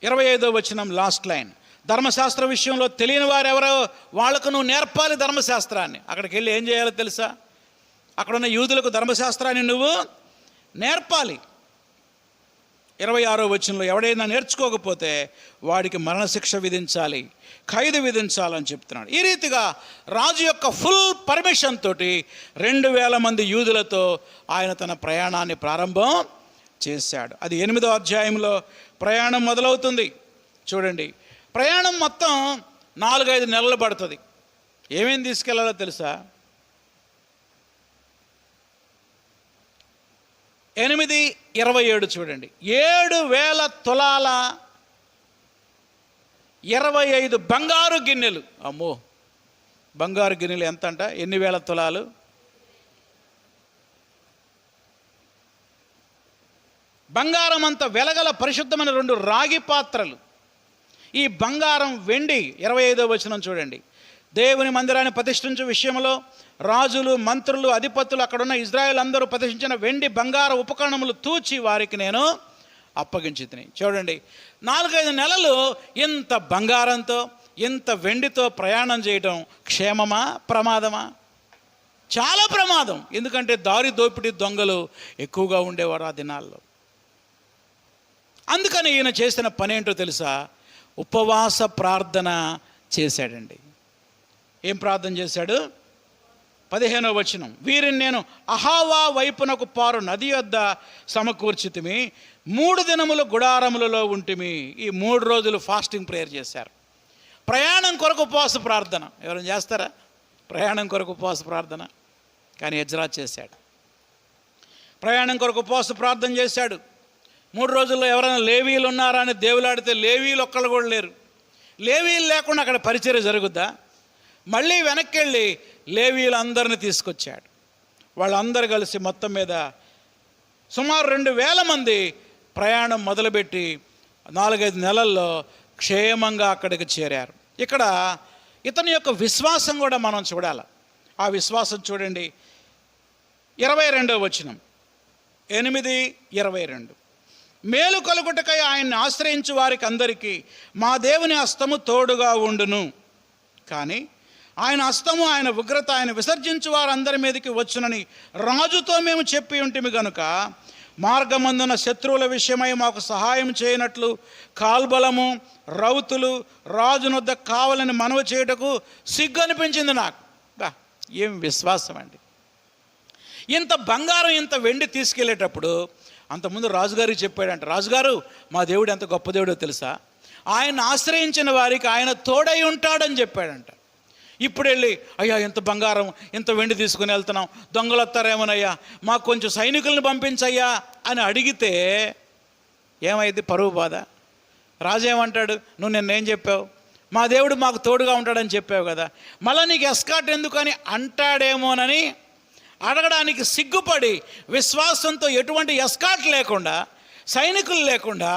25వ వచనం లాస్ట్ లైన్. ధర్మశాస్త్ర విషయంలో తెలియని వారు ఎవరో వాళ్ళకు నువ్వు నేర్పాలి ధర్మశాస్త్రాన్ని. అక్కడికి వెళ్ళి ఏం చేయాలో తెలుసా? అక్కడున్న యూదులకు ధర్మశాస్త్రాన్ని నువ్వు నేర్పాలి. 26వ వచనంలో ఎవడైనా నేర్చుకోకపోతే వాడికి మరణశిక్ష విధించాలి, ఖైదు విధించాలని చెప్తున్నాడు. ఈ రీతిగా రాజు యొక్క ఫుల్ పర్మిషన్ తోటి 2000 మంది యూదులతో ఆయన తన ప్రయాణాన్ని ప్రారంభం చేశాడు. అది 8వ అధ్యాయంలో ప్రయాణం మొదలవుతుంది. చూడండి, ప్రయాణం మొత్తం 4-5 నెలలు పడుతుంది. ఏమేమి తీసుకెళ్లాలో తెలుసా? 8:27 చూడండి. 7,000 తులాల 25 బంగారు గిన్నెలు. అమ్మో, బంగారు గిన్నెలు ఎంత అంట? ఎన్ని వేల తులాలు? బంగారం అంత వెలగల పరిశుద్ధమైన 2 రాగి పాత్రలు. ఈ బంగారం, వెండి. 25వ వచనం చూడండి. దేవుని మందిరాన్ని ప్రతిష్ఠించే విషయంలో రాజులు, మంత్రులు, అధిపతులు, అక్కడున్న ఇజ్రాయేల్ అందరూ ప్రతిష్ఠించిన వెండి బంగార ఉపకరణములు తూచి వారికి నేను అప్పగించితిని. చూడండి, 4-5 నెలలు ఇంత బంగారంతో, ఇంత వెండితో ప్రయాణం చేయడం క్షేమమా, ప్రమాదమా? చాలా ప్రమాదం. ఎందుకంటే దారి దోపిడీ దొంగలు ఎక్కువగా ఉండేవారు ఆ దినాల్లో. అందుకని ఈయన చేసిన పని ఏంటో తెలుసా? ఉపవాస ప్రార్థన చేశాడండి. ఏం ప్రార్థన చేశాడు? 15వ వచనం. వీరిని నేను అహావా వైపునకు పారు నది వద్ద సమకూర్చితిమి, 3 దినములు గుడారములలో ఉంటిమి. ఈ 3 రోజులు ఫాస్టింగ్ ప్రేయర్ చేశారు. ప్రయాణం కొరకు ఉపవాస ప్రార్థన. ఎవరైనా చేస్తారా ప్రయాణం కొరకు ఉపవాస ప్రార్థన? కానీ ఎజ్రా చేశాడు. ప్రయాణం కొరకు ఉపవాస ప్రార్థన చేశాడు. 3 రోజుల్లో ఎవరైనా లేవీలు ఉన్నారా అని దేవులాడితే లేవీలు ఒక్కళ్ళు కూడా లేరు. లేవీలు లేకుండా అక్కడ పరిచర్య జరుగుద్దా? మళ్ళీ వెనక్కి వెళ్ళి లేవీలందరినీ తీసుకొచ్చాడు. వాళ్ళందరూ కలిసి మొత్తం మీద సుమారు 2000 మంది ప్రయాణం మొదలుపెట్టి 4-5 నెలల్లో క్షేమంగా అక్కడికి చేరారు. ఇక్కడ ఇతని యొక్క విశ్వాసం కూడా మనం చూడాలి. ఆ విశ్వాసం చూడండి, 22వ వచనం, 8:22. మేలు కలుగుటకై ఆయన్ని ఆశ్రయించు వారికి అందరికీ మా దేవుని హస్తము తోడుగా ఉండును. కానీ ఆయన హస్తము, ఆయన ఉగ్రత ఆయన విసర్జించు వారందరి మీదకి వచ్చునని రాజుతో మేము చెప్పి ఉంటిమి గనుక మార్గమందున శత్రువుల విషయమై మాకు సహాయం చేయనట్లు కాల్బలము, రౌతులు రాజునొద్ద కావాలని మనవి చేయుటకు సిగ్గు అనిపించింది నాకు. బా, ఏం విశ్వాసం అండి! ఇంత బంగారం, ఇంత వెండి తీసుకెళ్ళేటప్పుడు అంతకుముందు రాజుగారికి చెప్పాడంట, రాజుగారు మా దేవుడు ఎంత గొప్ప దేవుడో తెలుసా, ఆయన ఆశ్రయించిన వారికి ఆయన తోడై ఉంటాడని చెప్పాడంట. ఇప్పుడు వెళ్ళి అయ్యా ఎంత బంగారం ఎంత వెండి తీసుకుని వెళ్తున్నాం, దొంగలు వస్తారేమోనయ్యా, మాకు కొంచెం సైనికులను పంపించయ్యా అని అడిగితే ఏమైంది? పరువు బాధ. రాజు ఏమంటాడు? నువ్వు నిన్నేం చెప్పావు? మా దేవుడు మాకు తోడుగా ఉంటాడని చెప్పావు కదా, మళ్ళీ నీకు ఎస్కాట్ ఎందుకని అంటాడేమోనని అడగడానికి సిగ్గుపడి విశ్వాసంతో ఎటువంటి ఎస్కాట్ లేకుండా, సైనికులు లేకుండా,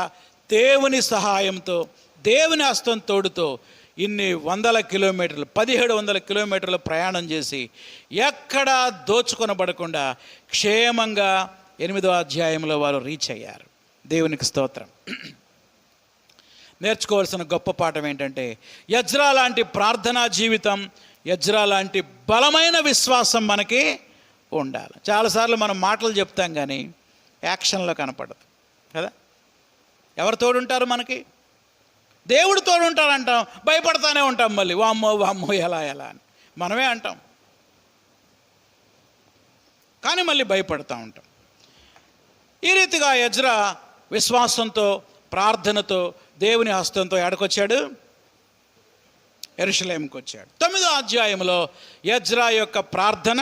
దేవుని సహాయంతో, దేవుని హస్తం తోడుతో ఇన్ని 100 కిలోమీటర్లు, 1700 కిలోమీటర్లు ప్రయాణం చేసి ఎక్కడా దోచుకొనబడకుండా క్షేమంగా 8వ అధ్యాయంలో వారు రీచ్ అయ్యారు. దేవునికి స్తోత్రం. నేర్చుకోవాల్సిన గొప్ప పాఠం ఏంటంటే, ఎజ్రా లాంటి ప్రార్థనా జీవితం, ఎజ్రా లాంటి బలమైన విశ్వాసం మనకి ఉండాలి. చాలాసార్లు మనం మాటలు చెప్తాం కానీ యాక్షన్లో కనపడదు కదా. ఎవరు తోడుంటారు మనకి? దేవుడు తోడుంటారంటాం, భయపడతానే ఉంటాం. మళ్ళీ వామ్మో వామ్మో ఎలా అని మనమే అంటాం, కానీ మళ్ళీ భయపడతా ఉంటాం. ఈ రీతిగా ఎజ్రా విశ్వాసంతో, ప్రార్థనతో, దేవుని హస్తంతో ఎక్కడికొచ్చాడు? యెరూషలేముకి వచ్చాడు. 9వ అధ్యాయంలో ఎజ్రా యొక్క ప్రార్థన,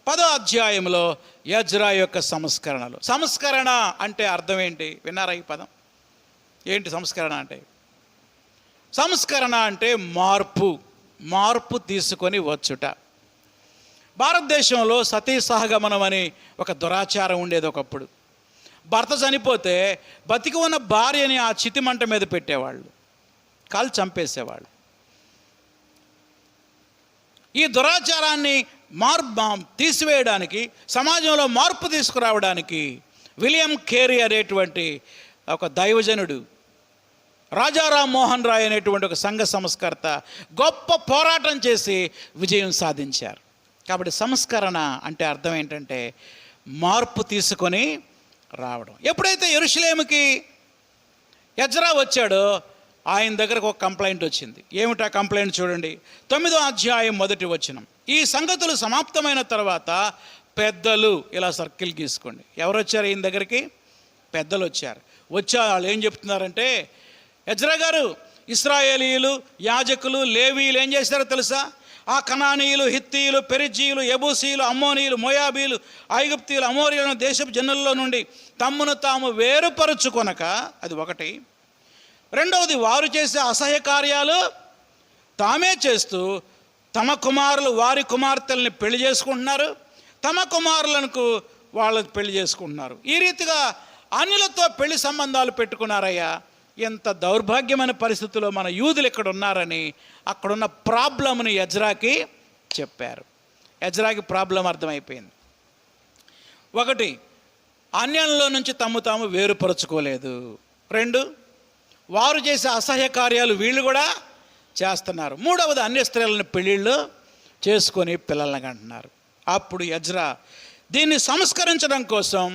10వ అధ్యాయంలో ఎజ్రా యొక్క సంస్కరణలు. సంస్కరణ అంటే అర్థం ఏంటి? విన్నారా ఈ పదం? ఏంటి సంస్కరణ అంటే? సంస్కరణ అంటే మార్పు తీసుకొని వచ్చుట. భారతదేశంలో సతీ సహగమనం అని ఒక దురాచారం ఉండేది ఒకప్పుడు. భర్త చనిపోతే బతికి ఉన్న భార్యని ఆ చితిమంట మీద పెట్టేవాళ్ళు, కాలు చంపేసేవాళ్ళు. ఈ దురాచారాన్ని తీసివేయడానికి, సమాజంలో మార్పు తీసుకురావడానికి విలియం కేరీ అనేటువంటి ఒక దైవజనుడు, రాజారాం మోహన్ రాయ్ అనేటువంటి ఒక సంఘ సంస్కర్త గొప్ప పోరాటం చేసి విజయం సాధించారు. కాబట్టి సంస్కరణ అంటే అర్థం ఏంటంటే మార్పు తీసుకొని రావడం. ఎప్పుడైతే యెరూషలేముకి ఎజ్రా వచ్చాడో ఆయన దగ్గరకు ఒక కంప్లైంట్ వచ్చింది. ఏమిటా కంప్లైంట్ చూడండి, 9వ అధ్యాయం 1వ వచనం. ఈ సంగతులు సమాప్తమైన తర్వాత పెద్దలు, ఇలా సర్కిల్ గీసుకోండి, ఎవరు వచ్చారు ఈయన దగ్గరికి? పెద్దలు వచ్చారు. వాళ్ళు ఏం చెప్తున్నారంటే, ఎజ్రా గారు, ఇశ్రాయేలీయులు, యాజకులు, లేవీయులు ఏం చేశారో తెలుసా? ఆ కనానీయులు, హిత్తీయులు, పెరిజ్జీయులు, యెబూసీయులు, అమ్మోనీయులు, మోయాబీలు, ఐగుప్తీయులు, అమోరీయులను దేశపు జనుల్లో నుండి తమ్మును తాము వేరుపరుచుకొనక, అది ఒకటి. రెండవది, వారు చేసే అసహ్య కార్యాలు తామే చేస్తూ తమ కుమారులు వారి కుమార్తెల్ని పెళ్లి చేసుకుంటున్నారు, తమ కుమారులకు వాళ్ళు పెళ్లి చేసుకుంటున్నారు. ఈ రీతిగా అన్యులతో పెళ్లి సంబంధాలు పెట్టుకున్నారయ్యా. ఎంత దౌర్భాగ్యమైన పరిస్థితుల్లో మన యూదులు ఇక్కడ ఉన్నారని అక్కడున్న ప్రాబ్లంని ఎజ్రాకి చెప్పారు. ఎజ్రాకి ప్రాబ్లం అర్థమైపోయింది. ఒకటి, అన్యంలో నుంచి తాము వేరుపరచుకోలేదు. 2, వారు చేసే అసహ్య కార్యాలు వీళ్ళు కూడా చేస్తున్నారు. 3వది, అన్య స్త్రీలను పెళ్ళిళ్ళు చేసుకొని పిల్లల్ని కంటున్నారు. అప్పుడు ఎజ్రా దీన్ని సంస్కరించడం కోసం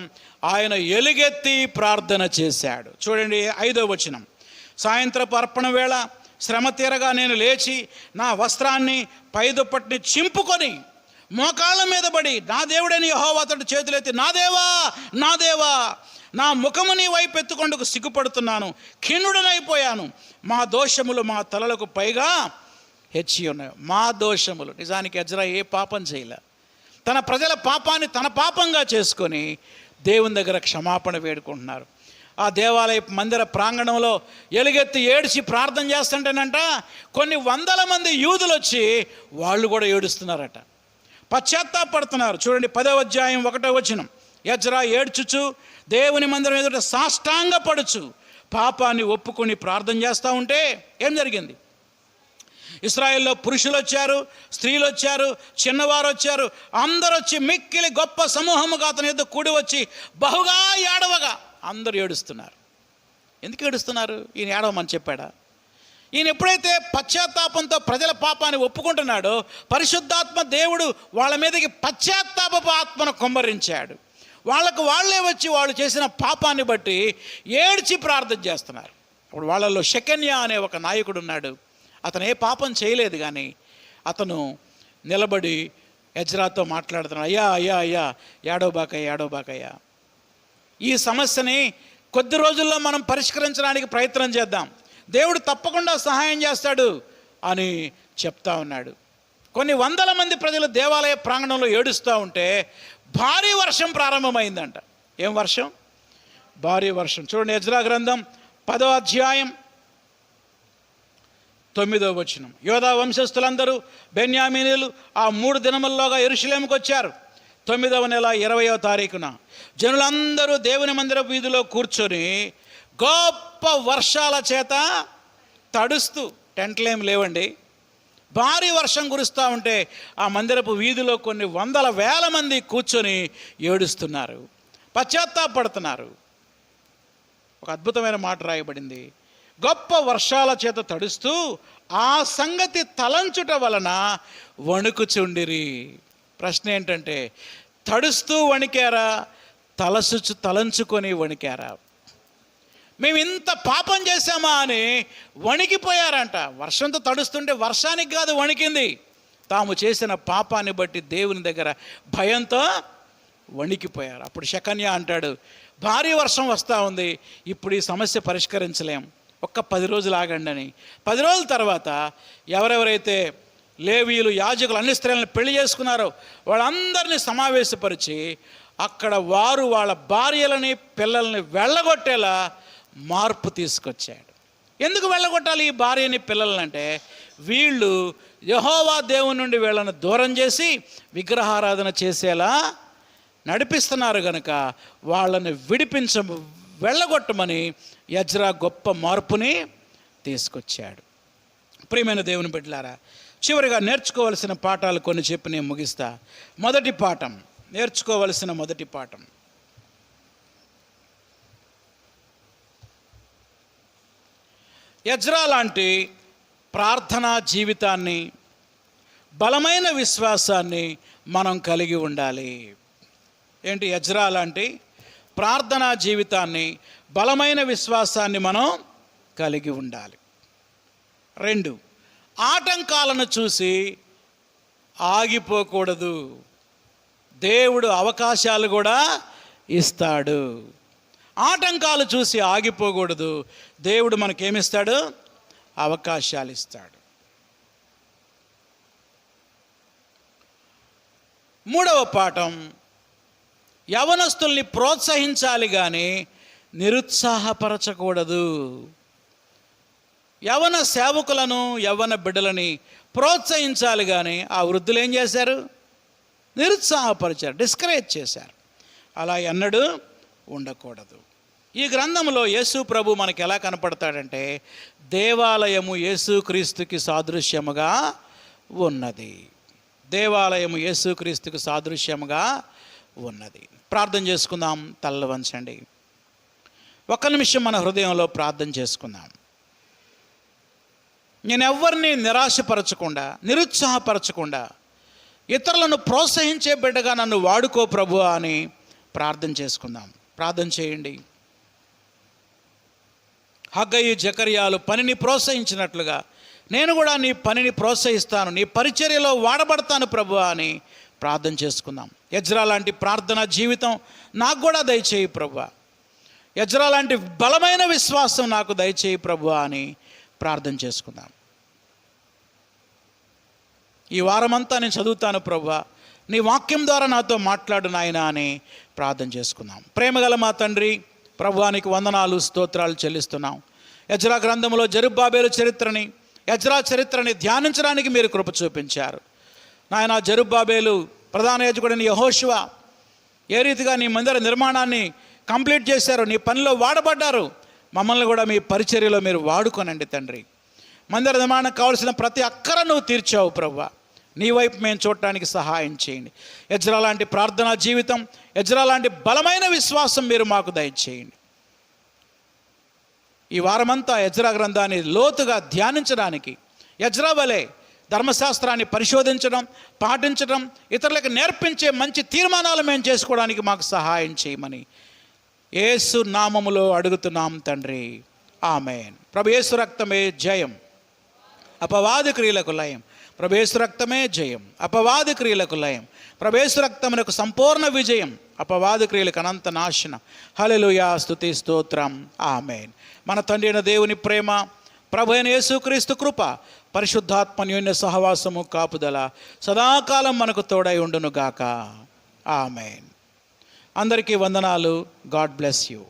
ఆయన ఎలుగెత్తి ప్రార్థన చేశాడు. చూడండి 5వ వచనం. సాయంత్రపు అర్పణ వేళ శ్రమ తీరగా నేను లేచి నా వస్త్రాన్ని పైదుప్పటిని చింపుకొని మోకాళ్ళ మీద పడి, నా దేవుడని యెహోవా అతడు చేతులెత్తి, నా దేవా నా దేవా, నా ముఖము నీ వైపు ఎత్తుకొందుకు సిగ్గుపడుతున్నాను, ఖిన్నుడనైపోయాను. మా దోషములు మా తలలకు పైగా హెచ్చి ఉన్నాయి. మా దోషములు. నిజానికి ఎజ్రా ఏ పాపం చేయలే. తన ప్రజల పాపాన్ని తన పాపంగా చేసుకొని దేవుని దగ్గర క్షమాపణ వేడుకుంటున్నారు. ఆ దేవాలయ మందిర ప్రాంగణంలో ఎలుగెత్తి ఏడ్చి ప్రార్థన చేస్తుంటేనంట కొన్ని వందల మంది యూదులు వచ్చి వాళ్ళు కూడా ఏడుస్తున్నారట, పశ్చాత్తాపడుతున్నారు. చూడండి 10వ అధ్యాయం 1వ వచనం. ఎజ్రా ఏడ్చుచు దేవుని మందిరం ఎదుట సాష్టాంగపడుచు పాపాన్ని ఒప్పుకొని ప్రార్థన చేస్తూ ఉంటే ఏం జరిగింది? ఇశ్రాయేల్లో పురుషులు వచ్చారు, స్త్రీలు వచ్చారు, చిన్నవారు వచ్చారు, అందరూ వచ్చి మిక్కిలి గొప్ప సమూహముగా అతని ఎదుట కూడి వచ్చి బహుగా ఏడవగా అందరూ ఏడుస్తున్నారు. ఎందుకు ఏడుస్తున్నారు? ఈయన ఏడవమని చెప్పాడా? ఈయన ఎప్పుడైతే పశ్చాత్తాపంతో ప్రజల పాపాన్ని ఒప్పుకుంటున్నాడో పరిశుద్ధాత్మ దేవుడు వాళ్ళ మీదకి పశ్చాత్తాపపు ఆత్మను కుమ్మరించాడు. వాళ్ళకు వాళ్ళే వచ్చి వాళ్ళు చేసిన పాపాన్ని బట్టి ఏడ్చి ప్రార్థన చేస్తున్నారు. అప్పుడు వాళ్ళల్లో షెకన్యా అనే ఒక నాయకుడు ఉన్నాడు. అతను ఏ పాపం చేయలేదు, కానీ అతను నిలబడి ఎజ్రాతో మాట్లాడుతున్నాడు. అయ్యా అయ్యా అయ్యా ఏడవబాకయ్యా, ఈ సమస్యని కొద్ది రోజుల్లో మనం పరిష్కరించడానికి ప్రయత్నం చేద్దాం, దేవుడు తప్పకుండా సహాయం చేస్తాడు అని చెప్తా ఉన్నాడు. కొన్ని వందల మంది ప్రజలు దేవాలయ ప్రాంగణంలో ఏడుస్తూ ఉంటే భారీ వర్షం ప్రారంభమైందంట. ఏం వర్షం? భారీ వర్షం. చూడండి ఎజ్రా గ్రంథం 10వ అధ్యాయం 9వ వచనం. యోధా వంశస్థులందరూ బెన్యామీనీలు ఆ 3 దినముల్లోగా యెరూషలేముకు వచ్చారు. 9వ నెల 20వ తారీఖున జనులందరూ దేవుని మందిర వీధిలో కూర్చొని గొప్ప వర్షాల చేత తడుస్తూ, టెంట్లేం లేవండి, భారీ వర్షం కురుస్తూ ఉంటే ఆ మందిరపు వీధిలో కొన్ని వందల వేల మంది కూర్చొని ఏడుస్తున్నారు, పశ్చాత్తాపడుతున్నారు. ఒక అద్భుతమైన మాట రాయబడింది, గొప్ప వర్షాల చేత తడుస్తూ ఆ సంగతి తలంచుట వలన వణుకుచుండిరి. ప్రశ్న ఏంటంటే, తడుస్తూ వణికారా, తలంచుకొని వణికారా? మేము ఇంత పాపం చేశామా అని వణికిపోయారంట. వర్షంతో తడుస్తుంటే వర్షానికి కాదు వణికింది, తాము చేసిన పాపాన్ని బట్టి దేవుని దగ్గర భయంతో వణికిపోయారు. అప్పుడు షెకన్యా అంటాడు, భారీ వర్షం వస్తూ ఉంది, ఇప్పుడు ఈ సమస్య పరిష్కరించలేం, ఒక్క 10 రోజులు ఆగండి అని. 10 రోజుల తర్వాత ఎవరెవరైతే లేవీయులు, యాజకులు అన్ని స్త్రీలను పెళ్లి చేసుకున్నారో వాళ్ళందరినీ సమావేశపరిచి అక్కడ వారు వాళ్ళ భార్యలని పిల్లల్ని వెళ్ళగొట్టేలా మార్పు తీసుకొచ్చాడు. ఎందుకు వెళ్ళగొట్టాలి ఈ భార్యని పిల్లలని అంటే, వీళ్ళు యెహోవా దేవుని నుండి వీళ్ళను దూరం చేసి విగ్రహారాధన చేసేలా నడిపిస్తున్నారు కనుక వాళ్ళని వెళ్ళగొట్టమని ఎజ్రా గొప్ప మార్పుని తీసుకొచ్చాడు. ప్రియమైన దేవుని బిడ్డలారా, చివరిగా నేర్చుకోవలసిన పాఠాలు కొన్ని చెప్పి నేను ముగిస్తా. మొదటి పాఠం, నేర్చుకోవలసిన మొదటి పాఠం, ఎజ్రా లాంటి ప్రార్థనా జీవితాన్ని, బలమైన విశ్వాసాన్ని మనం కలిగి ఉండాలి. ఏంటి? ఎజ్రా లాంటి ప్రార్థనా జీవితాన్ని, బలమైన విశ్వాసాన్ని మనం కలిగి ఉండాలి. 2, ఆటంకాలను చూసి ఆగిపోకూడదు. దేవుడు అవకాశాలు కూడా ఇస్తాడు. ఆటంకాలు చూసి ఆగిపోకూడదు. దేవుడు మనకేమిస్తాడు? అవకాశాలు ఇస్తాడు. 3వ పాఠం, యవనస్తుల్ని ప్రోత్సహించాలి కానీ నిరుత్సాహపరచకూడదు. యవన సేవకులను, యవన బిడ్డలని ప్రోత్సహించాలి కానీ ఆ వృద్ధులు ఏం చేశారు? నిరుత్సాహపరిచారు, డిస్కరేజ్ చేశారు. అలా ఎన్నడూ ఉండకూడదు. ఈ గ్రంథంలో యేసు ప్రభు మనకి ఎలా కనపడతాడంటే, దేవాలయము యేసుక్రీస్తుకి సాదృశ్యముగా ఉన్నది. దేవాలయము యేసుక్రీస్తుకి సాదృశ్యముగా ఉన్నది. ప్రార్థన చేసుకుందాం. తలలు వంచండి. 1 నిమిషం మన హృదయంలో ప్రార్థన చేసుకుందాం. నేను ఎవరిని నిరాశపరచకుండా, నిరుత్సాహపరచకుండా, ఇతరులను ప్రోత్సహించే బిడ్డగా నన్ను వాడుకో ప్రభువా అని ప్రార్థన చేసుకుందాం. ప్రార్థన చేయండి. హగ్గయి, జకర్యాలు పనిని ప్రోత్సహించినట్లుగా నేను కూడా నీ పనిని ప్రోత్సహిస్తాను, నీ పరిచర్యలో వాడబడతాను ప్రభువా అని ప్రార్థన చేసుకుందాం. ఎజ్రా లాంటి ప్రార్థనా జీవితం నాకు కూడా దయచేయి ప్రభువా. ఎజ్రా లాంటి బలమైన విశ్వాసం నాకు దయచేయి ప్రభువా అని ప్రార్థన చేసుకుందాం. ఈ వారమంతా నేను చదువుతాను ప్రభువా, నీ వాక్యం ద్వారా నాతో మాట్లాడు నాయనా అని ప్రార్థన చేసుకుందాం. ప్రేమగల మా తండ్రి, ప్రభువానికి వందనాలు స్తోత్రాలు చెల్లిస్తున్నాం. ఎజ్రా గ్రంథంలో జెరుబ్బాబేలు చరిత్రని, ఎజ్రా చరిత్రని ధ్యానించడానికి మీరు కృప చూపించారు నాయన. జెరుబ్బాబేలు, ప్రధాన యాజకుడైన యెహోషువ ఏ రీతిగా నీ మందిర నిర్మాణాన్ని కంప్లీట్ చేశారు, నీ పనిలో వాడబడ్డారు. మమ్మల్ని కూడా మీ పరిచర్యలో మీరు వాడుకోనండి తండ్రి. మందిర నిర్మాణం కావాల్సిన ప్రతి అక్కర నువ్వు తీర్చావు ప్రభువా. నీ వైపు మేము చూడటానికి సహాయం చేయండి. ఎజ్రా లాంటి ప్రార్థనా జీవితం, ఎజ్రా లాంటి బలమైన విశ్వాసం మీరు మాకు దయచేయండి. ఈ వారమంతా ఎజ్రా గ్రంథాన్ని లోతుగా ధ్యానించడానికి, ఎజ్రా వలె ధర్మశాస్త్రాన్ని పరిశోధించడం, పాటించడం, ఇతరులకు నేర్పించే మంచి తీర్మానాలు మేము చేసుకోవడానికి మాకు సహాయం చేయమని యేసు నామములో అడుగుతున్నాం తండ్రి. ఆమేన్. ప్రభు యేసు రక్తమే జయం, అపవాది క్రియలకు లయం. ప్రభు యేసు రక్తమే జయం, అపవాది క్రియలకు లయం. ప్రభు యేసు రక్తమునకు సంపూర్ణ విజయం, అపవాది క్రియలకు అనంత నాశనం. హల్లెలూయా, స్తుతి స్తోత్రం. ఆమేన్. మన తండ్రి అయిన దేవుని ప్రేమ, ప్రభు అయిన యేసుక్రీస్తు కృప, పరిశుద్ధాత్మ అన్యోన్య సహవాసము, కాపుదల సదాకాలం మనకు తోడై ఉండును గాక. ఆమేన్. అందరికీ వందనాలు. God bless you.